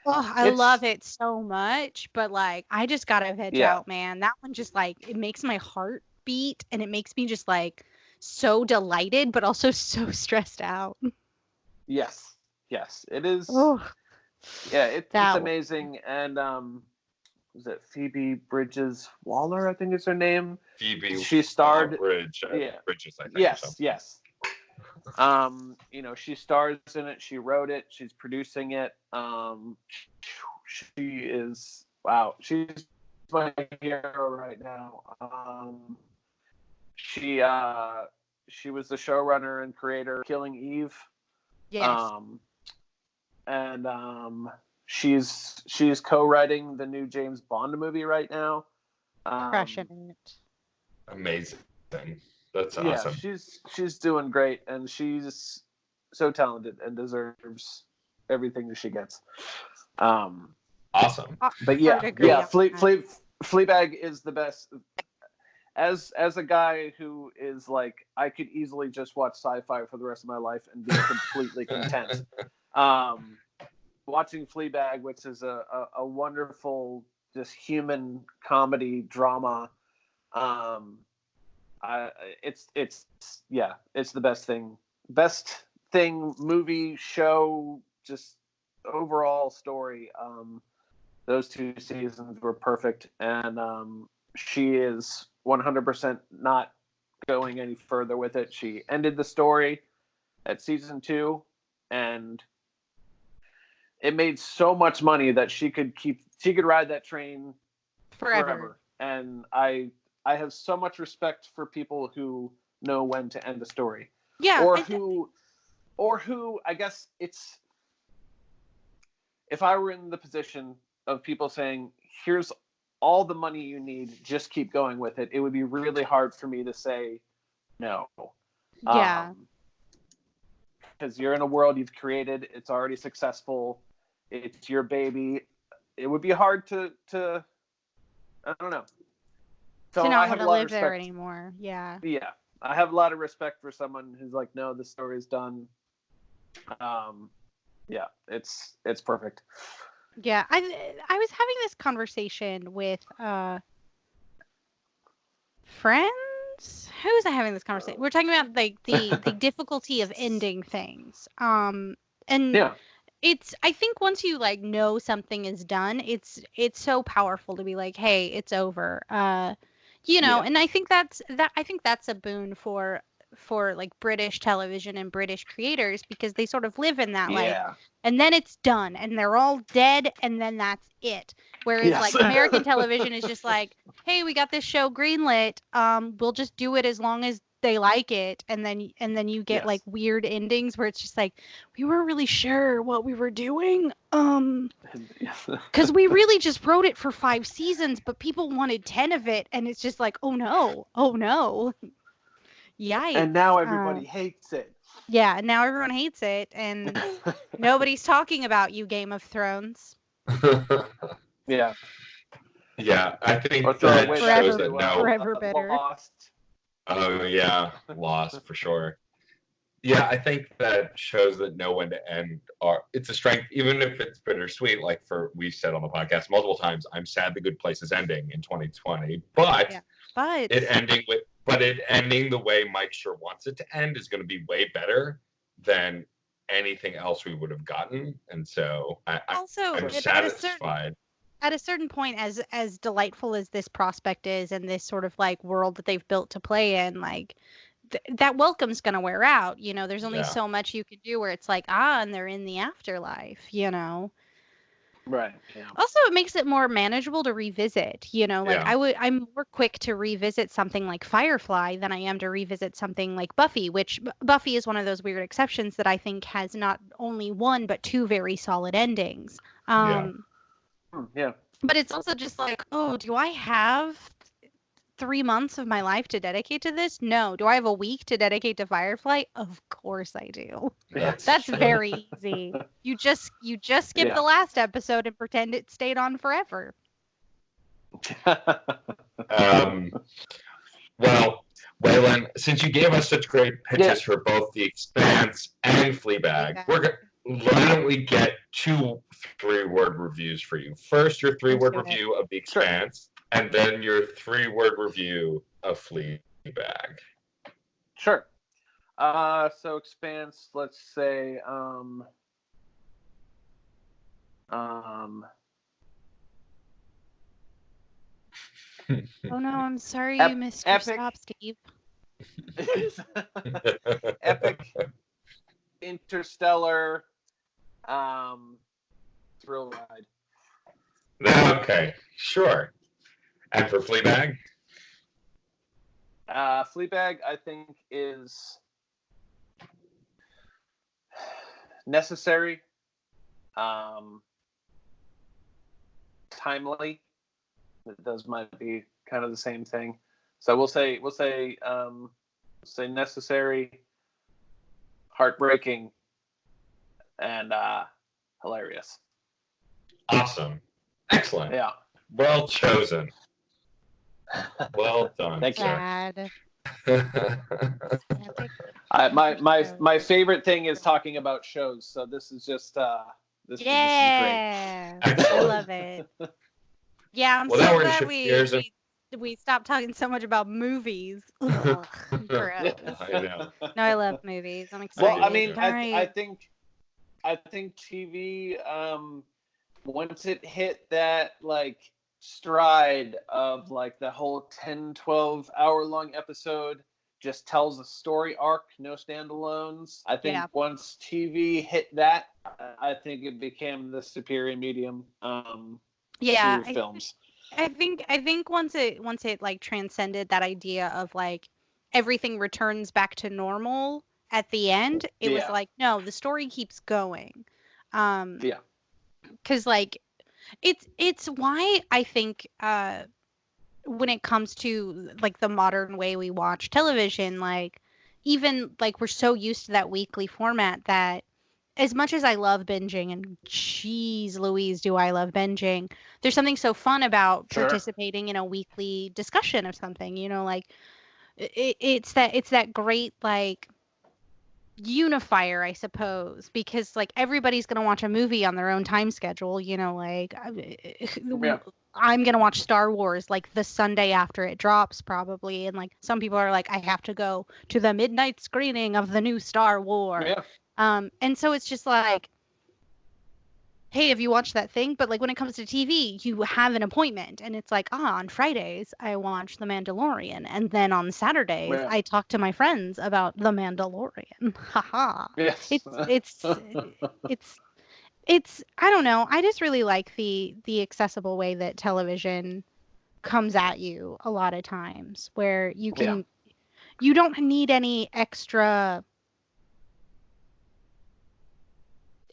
A: oh, I love it so much, but like I just gotta veg out, man. That one just like it makes my heart beat, and it makes me just like so delighted, but also so stressed out.
D: Yes, it is.
A: Oh,
D: yeah, it's amazing. And was it Phoebe Bridges Waller? I think is her name.
C: Phoebe.
D: She starred.
C: Bridges, I think.
D: Yes. She stars in it. She wrote it. She's producing it. She is she's my hero right now. She was the showrunner and creator of Killing Eve.
A: yes.
D: And She's co-writing the new James Bond movie right now.
A: Crushing it.
C: Amazing. That's
D: Yeah,
C: awesome.
D: she's doing great, and she's so talented and deserves everything that she gets.
C: Awesome.
D: But yeah,
A: Hard to agree on that.
D: Fleabag is the best. As a guy who is like, I could easily just watch sci-fi for the rest of my life and be completely content. Watching Fleabag, which is a wonderful, just human comedy drama. It's the best thing, movie, show, just overall story. Those 2 seasons were perfect, and she is 100% not going any further with it. She ended the story at season 2, and it made so much money that she could ride that train forever. And I have so much respect for people who know when to end a story.
A: Yeah.
D: Or who I guess it's, if I were in the position of people saying, here's all the money you need, just keep going with it, it would be really hard for me to say no.
A: Yeah.
D: Because you're in a world you've created, it's already successful, it's your baby. It would be hard to I don't know. So
A: to
D: I
A: not
D: have
A: want
D: a
A: to
D: lot
A: live
D: of
A: there
D: respect.
A: anymore. Yeah.
D: Yeah, I have a lot of respect for someone who's like, no, the story's done. Yeah, it's perfect.
A: Yeah. I was having this conversation with friends. Who was I having this conversation? We're talking about like the difficulty of ending things. And
D: Yeah.
A: it's, I think once you like know something is done, it's so powerful to be like, hey, it's over.
D: Yeah.
A: And I think that's a boon for like British television and British creators, because they sort of live in that like,
D: Yeah.
A: and then it's done and they're all dead and then that's it. Whereas
D: Yes.
A: like American television is just like, hey, we got this show greenlit. We'll just do it as long as they like it, and then you get
D: Yes.
A: like weird endings where it's just like, we weren't really sure what we were doing. Because we really just wrote it for 5 seasons, but people wanted 10 of it, and it's just like, oh no. Yikes.
D: And now everybody hates it.
A: Yeah, now everyone hates it, and nobody's talking about you, Game of Thrones.
D: Yeah.
C: Yeah, I think
D: Or throw
C: that
D: away
C: shows
A: Forever-
C: that no.
A: forever bitter.
D: Lost.
C: Oh yeah, lost for sure. Yeah, I think that shows that know when to end it's a strength, even if it's bittersweet. Like we've said on the podcast multiple times, I'm sad The Good Place is ending in 2020, but
A: Yeah. But
C: it ending the way Mike sure wants it to end is going to be way better than anything else we would have gotten, and so I'm satisfied.
A: At a certain point, as delightful as this prospect is, and this sort of like world that they've built to play in, like that welcome's gonna wear out. There's only so much you can do where it's like, and they're in the afterlife.
D: Right. Yeah.
A: Also, it makes it more manageable to revisit. Like
C: Yeah.
A: I'm more quick to revisit something like Firefly than I am to revisit something like Buffy, which Buffy is one of those weird exceptions that I think has not only one but 2 very solid endings.
C: Yeah.
D: Yeah.
A: But it's also just like, oh, do I have 3 months of my life to dedicate to this? No. Do I have a week to dedicate to Firefly? Of course I do. That's very easy. You just skip the last episode and pretend it stayed on forever.
C: Well, Waylon, since you gave us such great pitches for both The Expanse and Fleabag, why don't we get 2 3-word reviews for you? First, your 3-word review of The Expanse, and then your 3-word review of Fleabag.
D: Sure. So Expanse, let's say,
A: Oh no, I'm sorry you missed your stop, Steve.
D: Epic, interstellar, thrill ride.
C: Okay, sure. And for Fleabag?
D: Fleabag, I think, is necessary. timely. Those might be kind of the same thing. So we'll say necessary, heartbreaking, and hilarious.
C: Awesome. Excellent.
D: Yeah.
C: Well chosen. Well done.
D: Thank you.
A: Sad.
D: My favorite thing is talking about shows. So this is just this is great.
A: Yeah. I
C: Excellent.
A: love it. Yeah, I'm
C: Well, now
A: so
C: we're gonna
A: glad
C: shift gears and-
A: we stopped talking so much about movies. Ugh, gross.
C: I know.
A: No, I love movies. I'm excited.
D: Well, I mean,
A: All
D: I
A: right.
D: think TV once it hit that like stride of like the whole 10, 12 hour long episode just tells a story arc, no standalones. I think once TV hit that, I think it became the superior medium to films.
A: I think once it like transcended that idea of like everything returns back to normal at the end, it was like, no, the story keeps going. Cuz like it's why I think when it comes to like the modern way we watch television, like even like we're so used to that weekly format that as much as I love binging, and geez Louise, do I love binging, there's something so fun about participating in a weekly discussion of something, you know, like it's that great like unifier, I suppose, because like everybody's gonna watch a movie on their own time schedule, you know, like I'm gonna watch Star Wars like the Sunday after it drops probably, and like some people are like, I have to go to the midnight screening of the new Star Wars. And so it's just like, hey, have you watched that thing? But like when it comes to TV, you have an appointment, and it's like, on Fridays I watch The Mandalorian, and then on Saturdays I talk to my friends about The Mandalorian. Haha.
D: Yes.
A: It's I don't know. I just really like the accessible way that television comes at you a lot of times, where you can you don't need any extra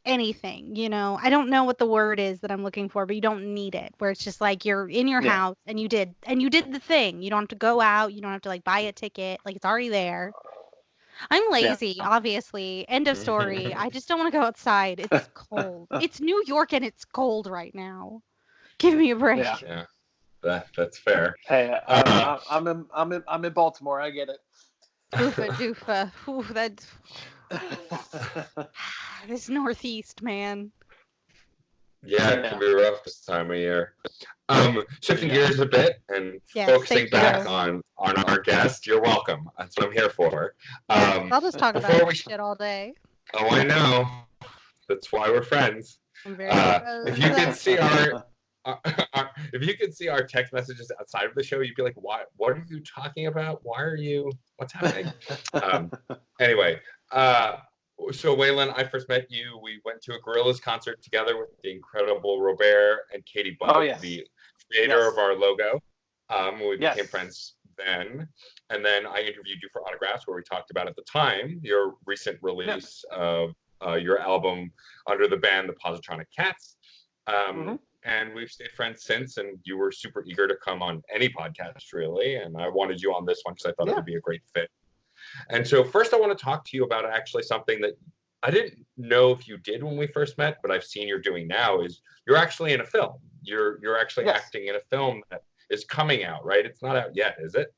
A: anything, you know. I don't know what the word is that I'm looking for, but you don't need it. Where it's just like you're in your house and you did the thing. You don't have to go out, you don't have to like buy a ticket, like it's already there. I'm lazy, obviously. End of story. I just don't want to go outside. It's cold. It's New York and it's cold right now. Give me a break.
C: Yeah. That's fair.
D: Hey, I'm in Baltimore. I get it.
A: Doofa. Ooh, that's this Northeast, man.
C: Yeah, it can be rough this time of year. Shifting gears a bit and focusing back on our guest. You're welcome. That's what I'm here for.
A: I'll just talk about this shit all day.
C: Oh, I know. That's why we're friends.
A: I'm very
C: if you could see if you could see our text messages outside of the show, you'd be like, "What are you talking about? What's happening?" Anyway, so Waylon, I first met you. We went to a Gorillaz concert together with the incredible Robert and Katie Buck, the creator of our logo. We became friends then, and then I interviewed you for Autographs, where we talked about at the time your recent release of your album under the band the Positronic Cats. And we've stayed friends since, and you were super eager to come on any podcast, really, and I wanted you on this one because I thought it would be a great fit. And so first I want to talk to you about actually something that I didn't know if you did when we first met, but I've seen you're doing now, is you're actually in a film. You're actually acting in a film that is coming out, right? It's not out yet, is it?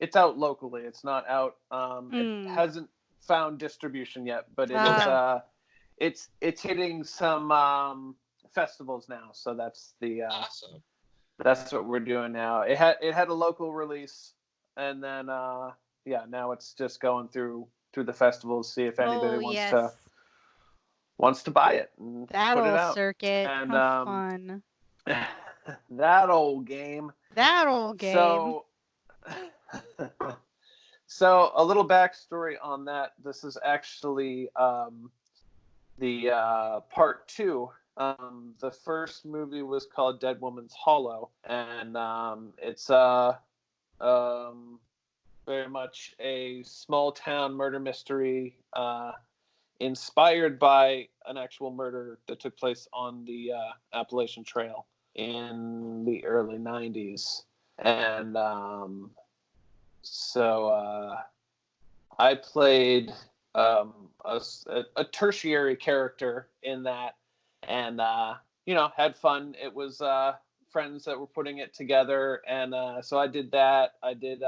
D: It's out locally. It's not out. It hasn't found distribution yet, but it's hitting some festivals now. So that's
C: awesome.
D: That's what we're doing now. It had a local release, and then now it's just going through the festivals, see if anybody wants to buy it and
A: that
D: put it
A: old
D: out.
A: Circuit.
D: And
A: how fun.
D: That old game. So a little backstory on that. This is actually the part 2. The first movie was called Dead Woman's Hollow, and it's very much a small town murder mystery inspired by an actual murder that took place on the Appalachian Trail in the early 90s. And so I played a tertiary character in that, and had fun. It was friends that were putting it together, and so I did that. I did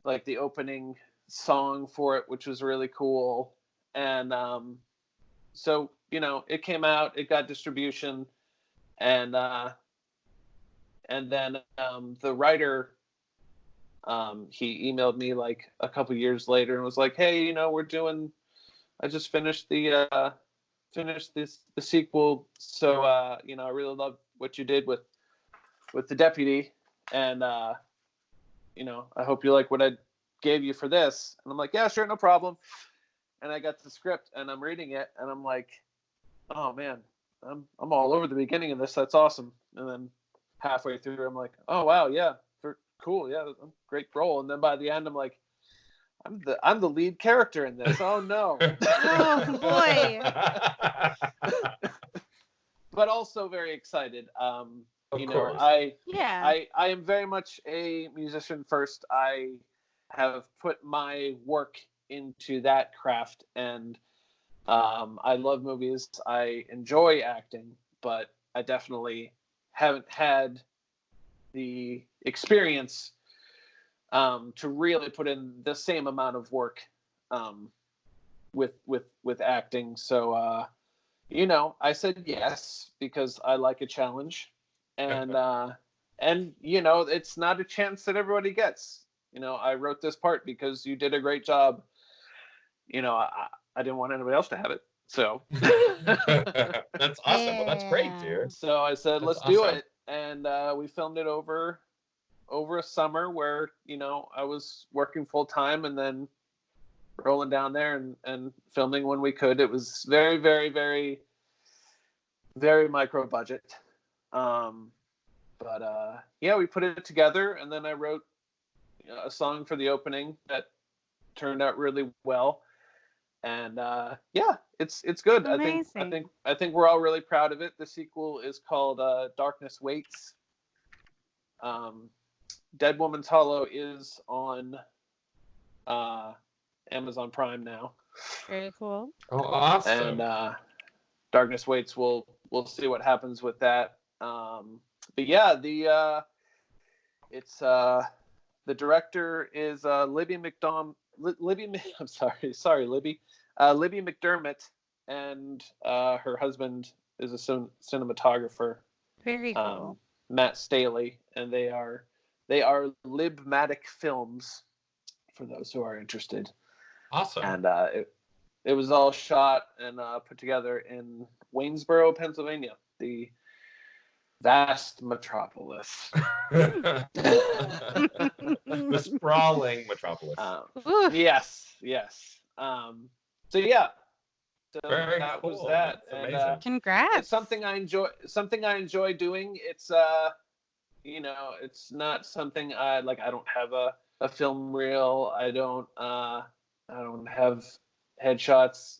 D: like the opening song for it, which was really cool. And so it came out, it got distribution, and then the writer, he emailed me like a couple years later and was like, hey, I just finished the sequel, so I really love what you did with the deputy, and I hope you like what I gave you for this. And I'm like, yeah, sure, no problem. And I got the script and I'm reading it and I'm like, oh man, I'm all over the beginning of this. That's awesome. And then halfway through, I'm like, oh wow, yeah, cool, yeah, great role. And then by the end, I'm like, I'm the lead character in this. Oh no.
A: Oh boy.
D: But also very excited.
C: Of course.
D: I am very much a musician first. I have put my work into that craft, and I love movies. I enjoy acting, but I definitely haven't had the experience to really put in the same amount of work with acting. So I said yes because I like a challenge, and it's not a chance that everybody gets. I wrote this part because you did a great job. I didn't want anybody else to have it. So
C: that's awesome. Well, that's great, dude.
D: So I said, let's do it. And we filmed it over a summer where, I was working full time and then rolling down there and filming when we could. It was very, very, very, very micro budget. But we put it together, and then I wrote a song for the opening that turned out really well. And it's good.
A: Amazing.
D: I think we're all really proud of it. The sequel is called Darkness Waits. Dead Woman's Hollow is on Amazon Prime now.
A: Very cool.
C: Oh, awesome.
D: And Darkness Waits, we'll see what happens with that. But yeah, the director is Libby McDermott, and her husband is a cinematographer.
A: Very cool.
D: Matt Staley, and they are Libmatic Films, for those who are interested.
C: Awesome.
D: And it was all shot and put together in Waynesboro, Pennsylvania, the vast metropolis.
C: The sprawling metropolis.
D: Yes. So yeah. So
C: Very
D: that
C: cool.
D: was that.
C: That's
D: and
A: Congrats.
D: it's something I enjoy doing. It's it's not something I don't have a film reel. I don't have headshots.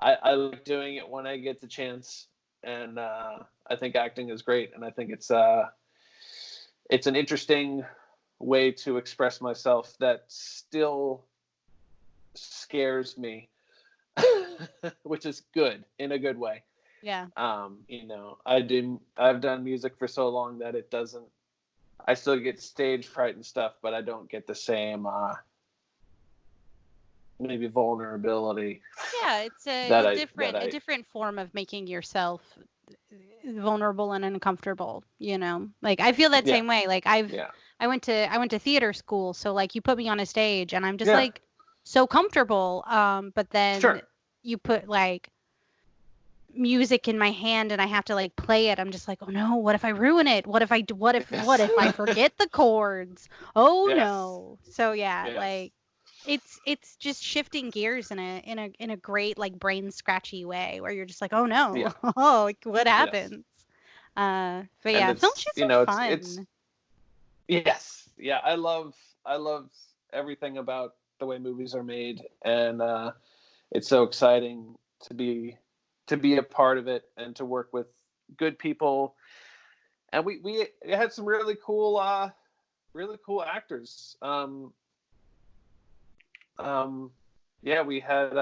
D: I like doing it when I get the chance. And I think acting is great, and I think it's an interesting way to express myself that still scares me, which is good in a good way.
A: Yeah.
D: I've done music for so long that it doesn't. I still get stage fright and stuff, but I don't get the same maybe vulnerability.
A: Yeah, it's a different form of making yourself vulnerable and uncomfortable, Like I feel that same way. Like I went to theater school, so like you put me on a stage and I'm just like so comfortable, but then you put like music in my hand and I have to like play it. I'm just like, oh no, what if I ruin it? What if I forget the chords? Oh no. So like it's just shifting gears in a great like brain scratchy way where you're just like, oh no, oh, like, what happens? But yeah, film shoots are fun.
D: Yes, yeah, I love everything about the way movies are made, and it's so exciting to be a part of it and to work with good people. And we had some really cool actors. We had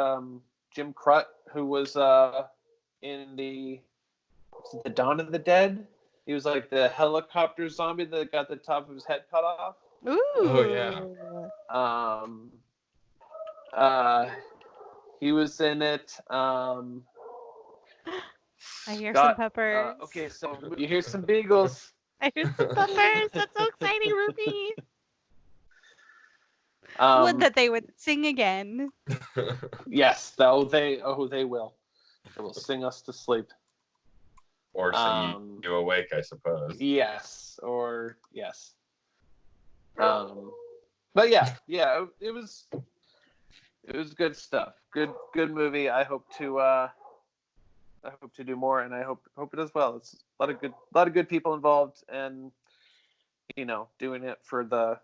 D: Jim Crut, who was in the Dawn of the Dead. He was like the helicopter zombie that got the top of his head cut off.
A: Ooh.
C: Oh yeah.
D: He was in it.
A: I hear some peppers.
D: Okay, so you hear some beagles.
A: I hear some peppers. That's so exciting, Ruby. Would that they would sing again.
D: Yes, they will. They will sing us to sleep.
C: Or sing you awake, I suppose.
D: Yes, or yes. But yeah, it was good stuff. Good movie. I hope to do more, and I hope it does well. It's a lot of good people involved, and doing it for the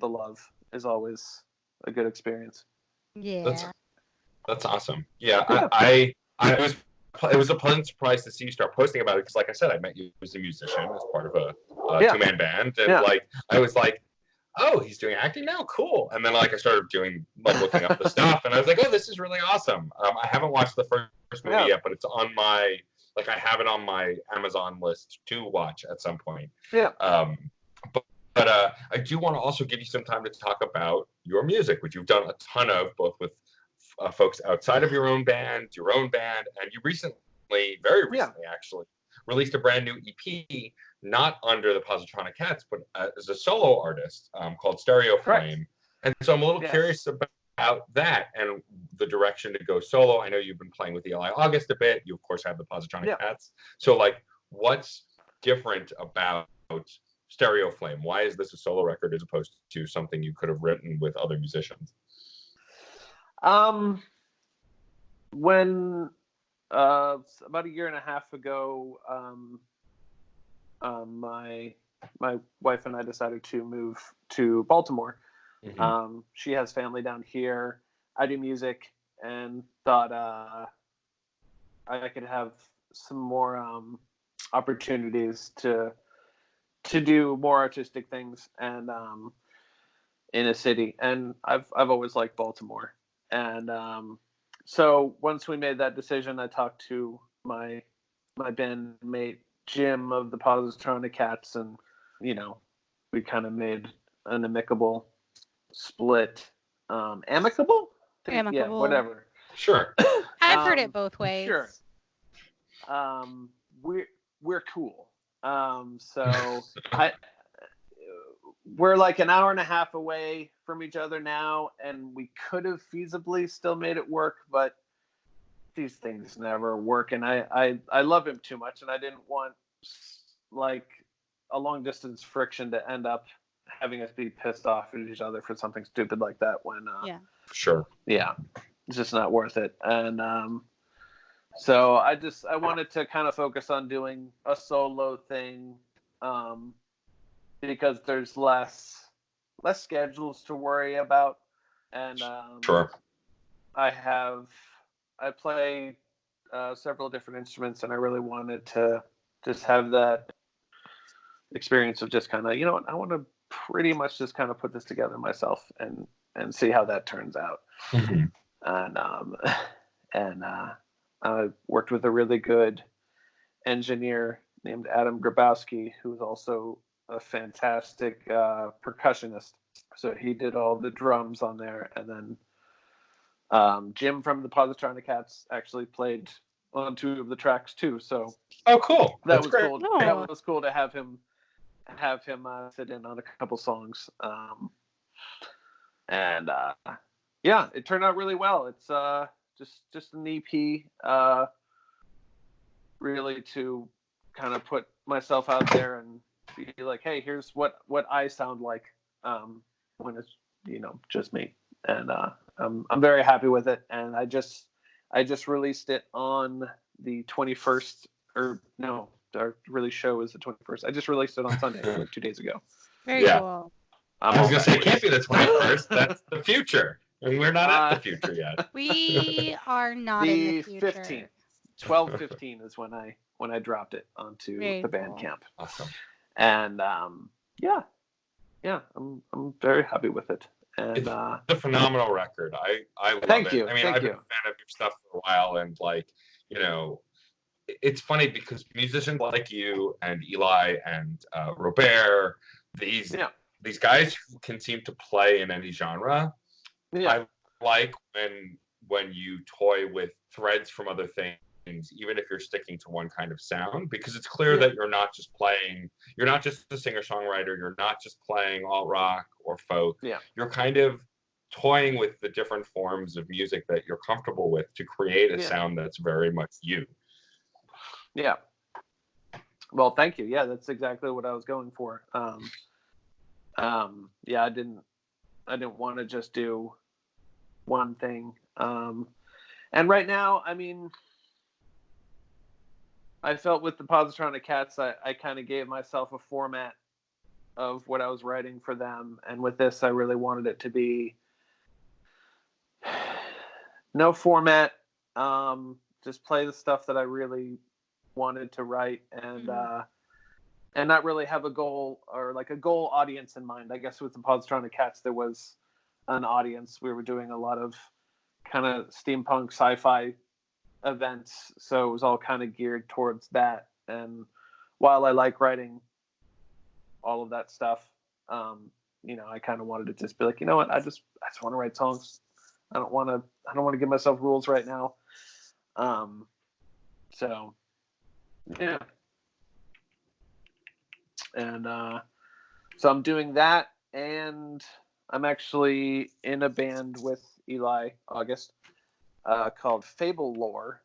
D: love is always a good experience.
A: Yeah.
C: That's awesome. Yeah. It was a pleasant surprise to see you start posting about it, because like I said, I met you as a musician, as part of a two-man band, and I was like, oh, he's doing acting now, cool. And then I started doing looking up the stuff, and I was like, oh, this is really awesome. I haven't watched the first movie yet, but it's on my I have it on my Amazon list to watch at some point.
D: Yeah.
C: But I do want to also give you some time to talk about your music, which you've done a ton of, both with folks outside of your own band, and you very recently actually, released a brand new EP, not under the Positronic Cats, but as a solo artist called Stereo Flame. And so I'm a little curious about that and the direction to go solo. I know you've been playing with Eli August a bit. You, of course, have the Positronic Cats. So, what's different about Stereo Flame? Why is this a solo record as opposed to something you could have written with other musicians?
D: When about a year and a half ago, my wife and I decided to move to Baltimore. Mm-hmm. She has family down here. I do music, and thought I could have some more opportunities to do more artistic things, and in a city. And I've always liked Baltimore. And so once we made that decision, I talked to my bandmate Jim of the Positronic Cats, and we kind of made an amicable split. Amicable? Yeah, whatever.
C: Sure.
A: I've heard it both ways.
D: Sure. We're cool. So we're like an hour and a half away from each other now, and we could have feasibly still made it work, but these things never work. And I love him too much, and I didn't want a long distance friction to end up having us be pissed off at each other for something stupid like that when
C: sure.
D: Yeah. It's just not worth it. And so I wanted to kind of focus on doing a solo thing, because there's less schedules to worry about, and
C: sure.
D: I play several different instruments, and I really wanted to just have that experience of just kind of, I want to pretty much just kind of put this together myself and see how that turns out.
C: Mm-hmm.
D: And I worked with a really good engineer named Adam Grabowski, who's also a fantastic percussionist. So he did all the drums on there, and then Jim from the Positronic Cats actually played on 2 of the tracks too. So
C: cool.
D: That was great. Cool. No. That was cool to have him sit in on a couple songs. It turned out really well. It's just an EP, really to kind of put myself out there and be like, hey, here's what I sound like when it's just me. And I'm very happy with it. And I just released it on the 21st, or no, our release show is the 21st. I just released it on Sunday, 2 days ago.
A: Very cool.
C: I was
D: all
C: gonna say it
D: backwards.
C: can't be the 21st. That's the future, and we're not at the future yet.
A: We are not in the
D: The
A: future.
D: 15th, 12/15 is when I dropped it onto
A: Very
D: the
A: cool.
D: Bandcamp,
C: Awesome.
D: and yeah, I'm very happy with it. And
C: It's a phenomenal record. I love
D: Thank
C: it.
D: you,
C: I mean,
D: thank
C: I've been
D: you.
C: a fan of your stuff for a while, and like, you know, it's funny because musicians like you and Eli and Robert, these
D: Yeah,
C: these guys who can seem to play in any genre.
D: yeah,
C: I like when you toy with threads from other things, even if you're sticking to one kind of sound, because it's clear
D: Yeah.
C: that you're not just a singer-songwriter, you're not just playing alt rock or folk.
D: yeah,
C: You're kind of toying with the different forms of music that you're comfortable with to create a
D: Yeah.
C: sound that's very much you.
D: yeah. Well, thank you. Yeah, that's exactly what I was going for. Yeah, I didn't want to just do one thing. And right now, I mean, I felt with the Positronic Cats, I kind of gave myself a format of what I was writing for them, and with this, I really wanted it to be no format. Just play the stuff that I really wanted to write, and not really have a goal or like a goal audience in mind. I guess with the Positronic Cats, there was an audience. We were doing a lot of kind of steampunk sci-fi events, so it was all kind of geared towards that. And while I like writing all of that stuff, I kind of wanted to just be like, you know what, I just want to write songs. I don't want to give myself rules right now. So yeah, and so I'm doing that, and I'm actually in a band with Eli August called Fable Lore,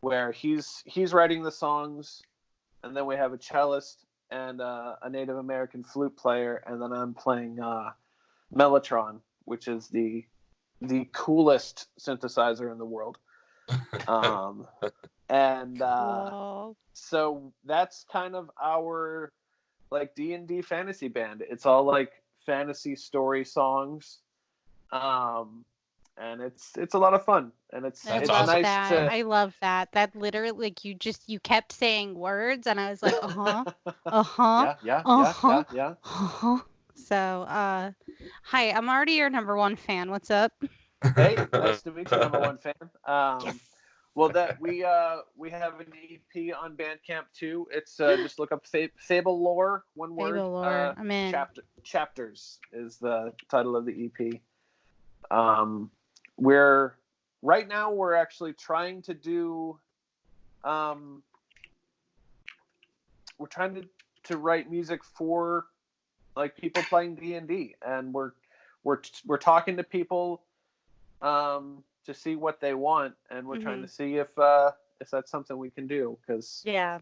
D: where he's writing the songs, and then we have a cellist and a Native American flute player, and then I'm playing Mellotron, which is the coolest synthesizer in the world. And so that's kind of our like D&D fantasy band. It's all like fantasy story songs, and it's a lot of fun, and it's
A: I
C: That's
A: love
C: awesome.
D: nice
A: that.
D: to.
A: I love that. That literally, like, you kept saying words, and I was like, uh-huh.
D: Yeah.
A: So, hi, I'm already your number one fan. What's up?
D: Hey, nice to meet you, number one fan.
A: Yes.
D: Well, that we have an EP on Bandcamp too. It's just look up Fable Lore, one word.
A: Fable Lore. I'm in.
D: Chapters is the title of the EP. We're right now we're actually trying to do. We're trying to write music for like people playing D&D, and we're talking to people to see what they want, and we're trying to see if that's something we can do, because
A: Yeah.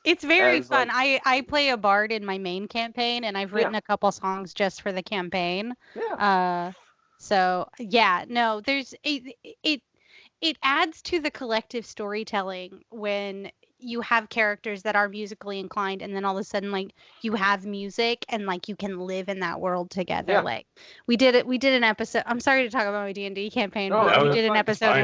D: it's
A: very fun. I play a bard in my main campaign, and I've written a couple songs just for the campaign. So yeah, no, there's it adds to the collective storytelling when you have characters that are musically inclined, and then all of a sudden, like, you have music and like you can live in that world together.
D: Yeah.
A: Like we did an episode. I'm sorry to talk about my D&D campaign,
D: No,
A: but we
C: that's
A: did an
C: fine,
A: episode
C: fine.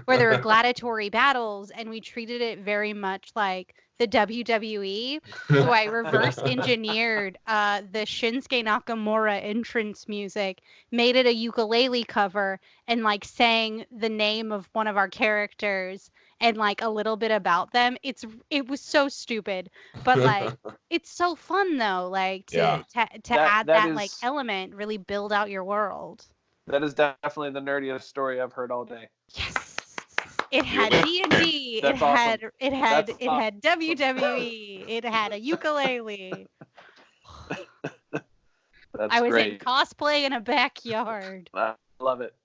A: where there were gladiatory battles, and we treated it very much like the WWE. So I reverse engineered the Shinsuke Nakamura entrance music, made it a ukulele cover, and like sang the name of one of our characters and like a little bit about them. It was so stupid, but like it's so fun though, like to add that like element, really build out your world.
D: That is definitely the nerdiest story I've heard all day.
A: Yes. It had D&D.
D: That's awesome.
A: It had WWE. It had a ukulele. I was
D: great.
A: in cosplay in a backyard.
D: I love it.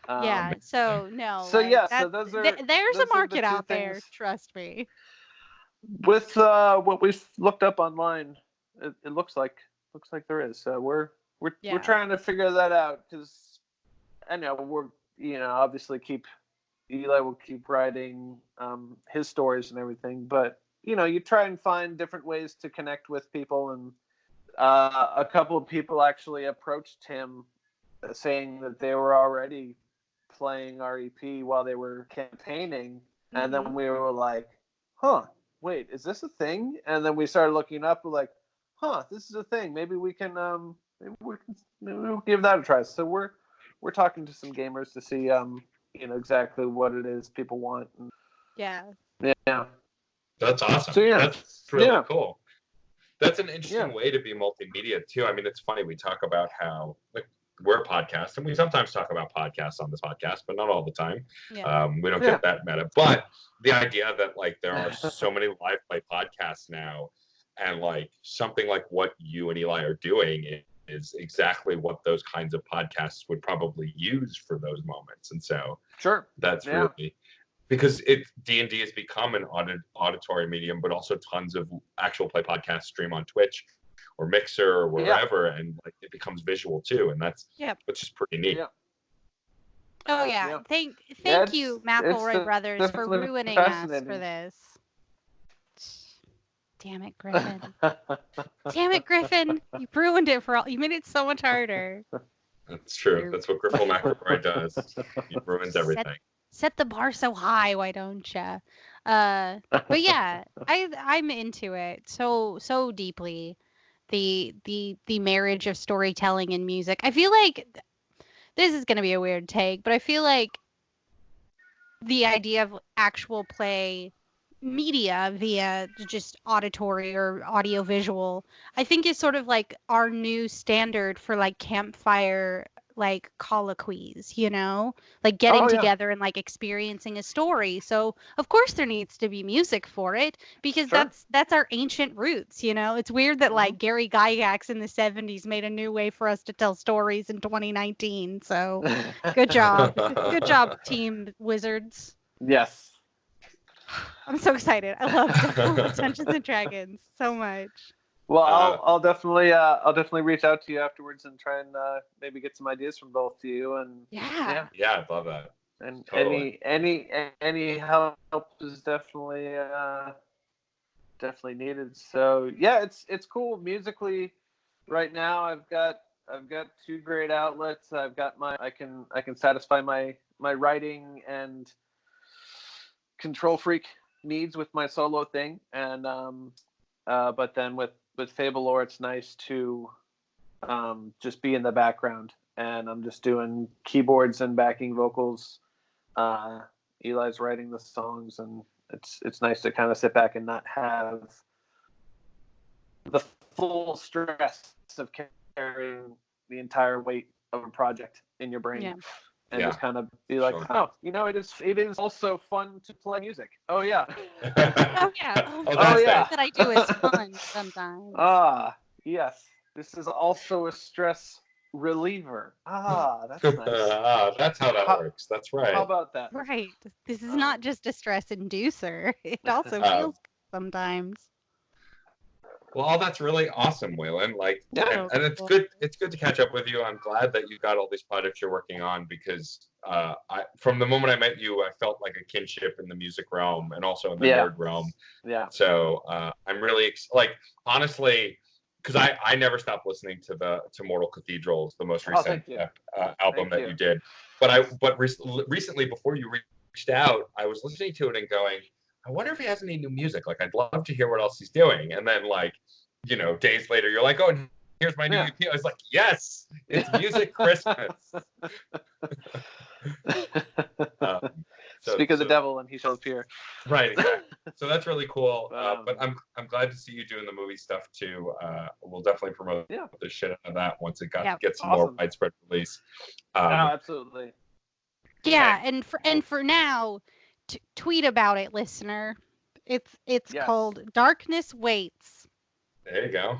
A: Yeah. So no.
D: So
A: like,
D: yeah. So those are.
A: There's
D: those
A: a market
D: are the
A: out there.
D: things.
A: Trust me.
D: With what we've looked up online, it looks like there is. So we're trying to figure that out, because I know we're obviously Eli will keep writing his stories and everything, but you try and find different ways to connect with people, and a couple of people actually approached him saying that they were already playing our EP while they were campaigning. And then we were like, huh, wait, is this a thing? And then we started looking up, we're like, huh, this is a thing. Maybe we can we'll give that a try. So we're talking to some gamers to see exactly what it is people want.
A: Yeah.
D: Yeah.
C: That's awesome.
D: So, yeah.
C: That's really
D: Yeah.
C: cool. That's an interesting
D: Yeah.
C: way to be multimedia too. I mean, it's funny, we talk about how we're a podcast, and we sometimes talk about podcasts on this podcast, but not all the time.
A: Yeah.
C: We don't get that meta. But the idea that like there are so many live play podcasts now, and like something like what you and Eli are doing is exactly what those kinds of podcasts would probably use for those moments. And so
D: Sure.
C: that's really, because D&D has become an auditory medium, but also tons of actual play podcasts stream on Twitch or Mixer or wherever, and like it becomes visual too, and that's which is pretty neat.
D: Yeah.
A: Oh yeah.
D: Yeah.
A: Thank
D: Yeah,
A: you, McElroy Brothers, for
D: definitely
A: ruining us
D: fascinating.
A: for this. Damn it, Griffin. Damn it, Griffin. You ruined it for all. You made it so much harder.
C: That's true. That's what Griffin McElroy does. He ruins everything.
A: Set the bar so high, why don't you? But yeah, I'm into it so deeply. The marriage of storytelling and music. I feel like this is going to be a weird take, but I feel like the idea of actual play media via just auditory or audio visual, I think is sort of like our new standard for like campfire like colloquies, like getting together and like experiencing a story. So of course there needs to be music for it, because that's our ancient roots. It's weird that like Gary Gygax in the 70s made a new way for us to tell stories in 2019. So good job. Good job, Team Wizards.
D: Yes.
A: I'm so excited. I love Dungeons and Dragons so much.
D: Well, I'll definitely reach out to you afterwards and try and maybe get some ideas from both of you. And
C: yeah, I'd love that.
D: And
C: totally.
D: any help is definitely needed. So yeah, it's cool musically. Right now, I've got two great outlets. I've got I can satisfy my writing and control freak needs with my solo thing, and but then with Fable Lore, it's nice to just be in the background, and I'm just doing keyboards and backing vocals. Eli's writing the songs, and it's nice to kind of sit back and not have the full stress of carrying the entire weight of a project in your brain.
A: Yeah.
D: And just kind of be like, it is also fun to play music. Oh yeah.
A: Oh yeah.
C: Oh yeah.
A: That I do is fun sometimes.
D: Yes. This is also a stress reliever. That's nice.
C: That's how that works. That's right.
D: How about that?
A: Right. This is not just a stress inducer. It also feels good sometimes.
C: Well, that's really awesome, Waylon. And it's good. It's good to catch up with you. I'm glad that you got all these projects you're working on, because from the moment I met you, I felt like a kinship in the music realm and also in the nerd realm.
D: Yeah.
C: So I'm really honestly, because I never stopped listening to Mortal Cathedrals, the most recent album that you did. But recently, before you reached out, I was listening to it and going, I wonder if he has any new music. Like, I'd love to hear what else he's doing. And then, days later, you're like, oh, here's my new EP. I was like, yes, it's Music Christmas.
D: Speak of the devil, and he shall appear.
C: Right, exactly. So that's really cool. But I'm glad to see you doing the movie stuff too. We'll definitely promote the shit out of that once it gets some more widespread release.
D: Absolutely.
A: Yeah, and for now, tweet about it, listener. It's called Darkness Waits.
C: There you go.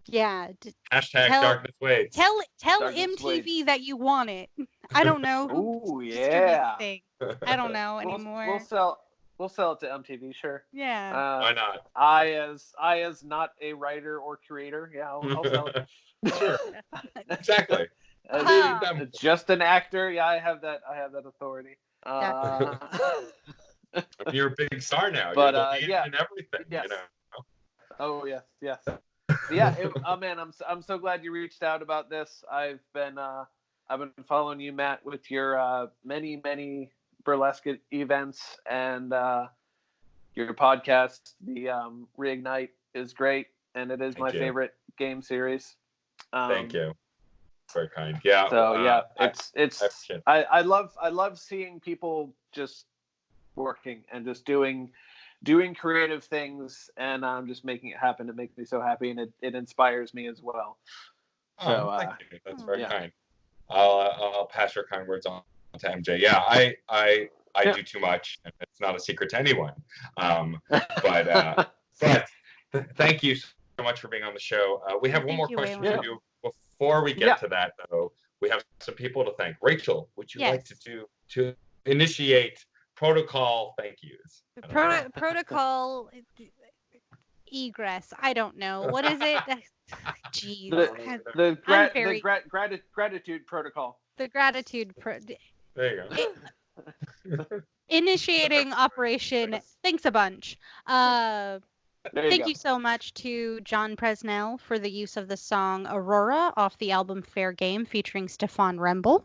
A: Yeah.
C: Hashtag Darkness Waits.
A: Tell
D: Darkness
A: MTV
D: Waits.
A: that you want it. I don't know.
D: Ooh, yeah.
A: I don't know anymore.
D: We'll sell it to MTV, sure.
A: Yeah.
C: Why not?
D: I as not a writer or curator, I'll sell it.
C: Sure. Exactly.
D: Just an actor, I have that authority.
C: You're a big star now.
D: But
C: you're the lead in everything.
D: Yes.
C: You know.
D: Oh yes. Yeah. Oh man, I'm so glad you reached out about this. I've been following you, Matt, with your many burlesque events and your podcast. The Reignite is great, and it is
C: Thank
D: my
C: you.
D: favorite game series.
C: Thank you. Very kind. Yeah.
D: So yeah, I love seeing people just working and just doing creative things and just making it happen. It makes me so happy, and it inspires me as well. So
C: thank you. That's very
D: yeah.
C: kind. I'll pass your kind words on to MJ. Yeah, I do too much, and it's not a secret to anyone. But thank you so much for being on the show. We have one more question for you. Before we get to that, though, we have some people to thank. Rachel, would you like to initiate protocol thank yous?
A: Protocol egress. I don't know. What is it? Jeez.
D: The gratitude protocol.
A: The gratitude.
C: There you
A: go. Initiating Operation Thanks a Bunch. Thank you so much to John Presnell for the use of the song Aurora off the album Fair Game featuring Stefan Remble.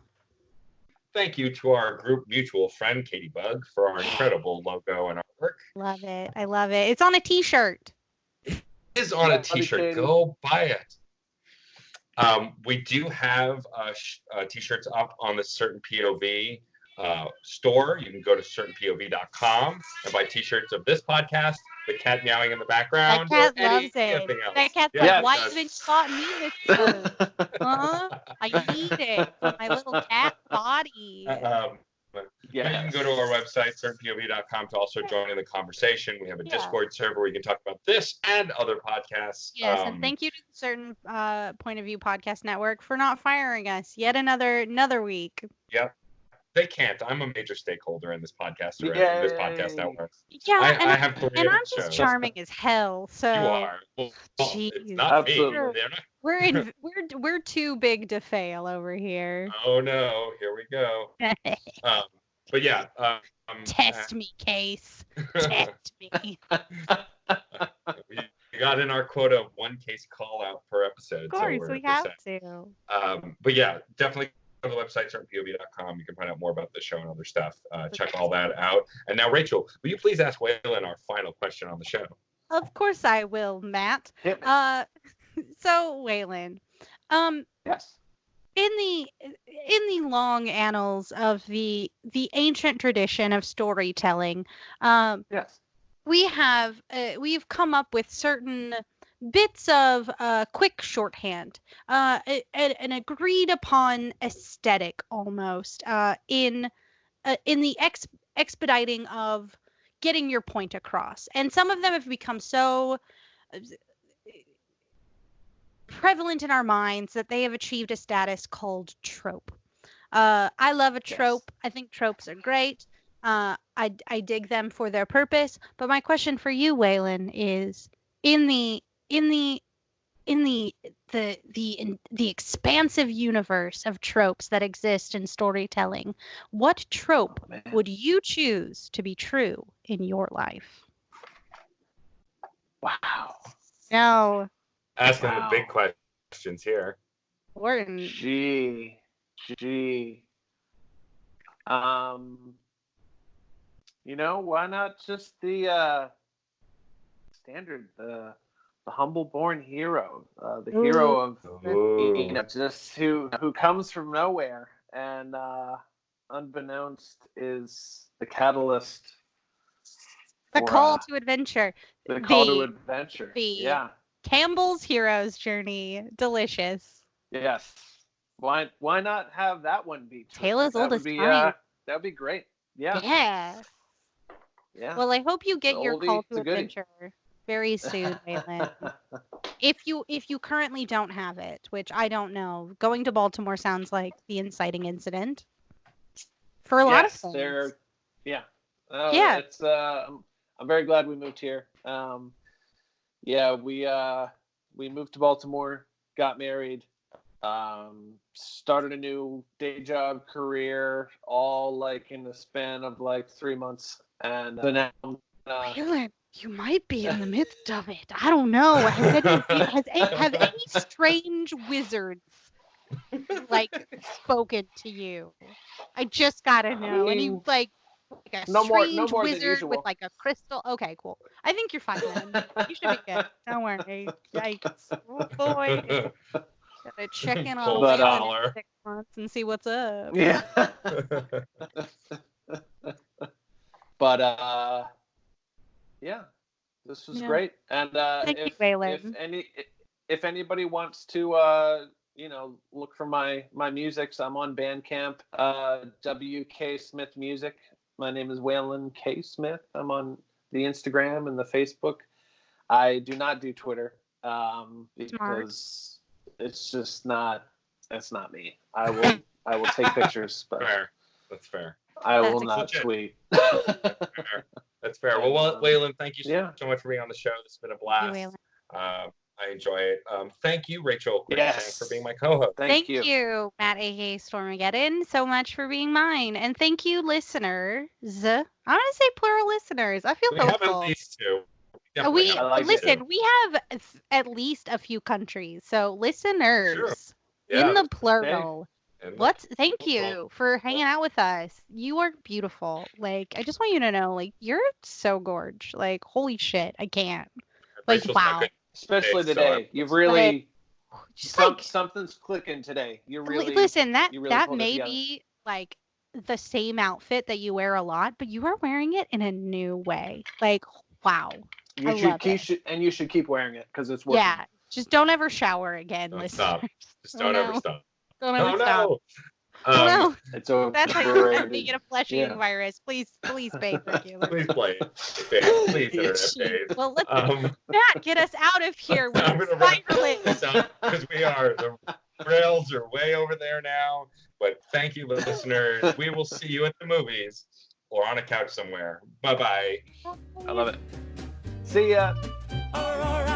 C: Thank you to our group mutual friend, Katie Bug, for our incredible logo and artwork.
A: Love it. I love it. It's on a t-shirt.
C: It is on a t-shirt. Go buy it. We do have t-shirts up on the Certain POV store. You can go to certainpov.com and buy t-shirts of this podcast, the cat meowing in the background.
A: That cat loves it. That cat's like, why haven't you bought me this shirt? Huh? I need it for my little cat body.
C: You can go to our website, certainpov.com, to also join in the conversation. We have a Discord server where you can talk about this and other podcasts.
A: Yes, and thank you to the Certain Point of View Podcast Network for not firing us yet another week.
C: Yep. They can't. I'm a major stakeholder in this podcast network.
A: Yeah,
C: I have
A: and I'm just charming as hell. So
C: you are. Well, it's not
D: absolutely.
C: Me.
A: We're too big to fail over here.
C: Oh no! Here we go. But yeah.
A: Test me, Case. Test me.
C: We got in our quota of one case call out per episode.
A: Of course, we have to.
C: But yeah, definitely. On the website, certainpov.com, you can find out more about the show and other stuff. Check all that out. And now, Rachel, will you please ask Waylon our final question on the show?
A: Of course I will, Matt. So, Waylon,
D: yes.
A: In the long annals of the ancient tradition of storytelling,
D: yes,
A: we've come up with certain bits of quick shorthand, an agreed upon aesthetic almost in the expediting of getting your point across. And some of them have become so prevalent in our minds that they have achieved a status called trope. I love a trope. Yes. I think tropes are great. I dig them for their purpose. But my question for you, Waylon, is in the expansive universe of tropes that exist in storytelling, what trope would you choose to be true in your life?
D: Wow.
A: No.
C: Asking the big questions here.
A: Important.
D: Gee. Why not just the standard, the humble born hero, the hero of just who comes from nowhere and unbeknownst is the catalyst.
A: The call to adventure.
D: The call to adventure.
A: Campbell's hero's journey. Delicious.
D: Yes. Why not have that one be true?
A: Tale as old as time.
D: That would be great. Yeah.
A: Yeah. Well, I hope you get your call to adventure very soon, Waylon. If you currently don't have it, which I don't know, going to Baltimore sounds like the inciting incident for a lot of things.
D: It's I'm very glad we moved here. We moved to Baltimore, got married, started a new day job, career, all like in the span of like 3 months, and then now
E: You might be in the midst of it. I don't know. Have any strange wizards like spoken to you? I just gotta know. Any like a
D: No
E: strange
D: more than
E: wizard with
D: usual.
E: like a crystal? Okay, cool. I think you're fine then. You should be good. Don't worry. Yikes. Oh boy. Gotta check in on
C: Cold
E: Waylon in
C: collar.
E: 6 months and see what's up.
D: Yeah. But yeah, this was
E: Yeah.
D: great. And
E: Thank you, Waylon.
D: if anybody wants to look for my music, so I'm on Bandcamp, WK Smith Music. My name is Waylon K Smith. I'm on the Instagram and the Facebook. I do not do Twitter because it's just not. That's not me. I will take pictures, but
C: Fair. That's fair.
D: I will
E: That's
D: not tweet.
C: That's fair. Well, Waylon, thank you so much for being on the show. This has been a blast.
E: Thank you,
C: I enjoy it. Thank you, Rachel,
D: Yes.
C: for being my co-host.
D: Thank you.
E: you, Matt aka Stormageddon, so much for being mine. And thank you, listeners. I want to say plural listeners. I feel
C: We have
E: hopeful.
C: at least two.
E: We
C: Definitely
D: I like
E: listen.
D: it.
E: We have at least a few countries, so listeners
C: Yeah.
E: in the plural.
C: And
E: Thank you for hanging out with us. You are beautiful. Like, I just want you to know, like, you're so gorge. Like, holy shit, I can't. Like,
C: Rachel's not
E: wow.
C: good
D: Especially
C: so
D: today. You've really
E: Just like,
D: something's clicking today. You're really
E: listen, that
D: you really
E: that
D: pulled it
E: may
D: together.
E: be like the same outfit that you wear a lot, but you are wearing it in a new way. Like, wow. I love it.
D: You should keep wearing it because it's working.
E: Yeah. Just don't ever shower again,
C: Don't
E: listeners.
C: stop. Just
E: Oh,
C: don't ever
E: no.
C: stop.
E: Don't ever
C: Oh
E: stop.
C: no.
E: Oh no.
D: It's overrated.
E: That's how you're going to get a flesh-eating
D: Yeah.
E: virus. Please pay regular.
C: Please play. Please, internet phase.
E: Well, let's Matt, get us out of here. We're
C: I'm gonna wrap
E: spiraling.
C: this up because the rails are way over there now. But thank you, listeners. We will see you at the movies or on a couch somewhere. Bye bye.
D: I love it. See ya.
B: Aurora.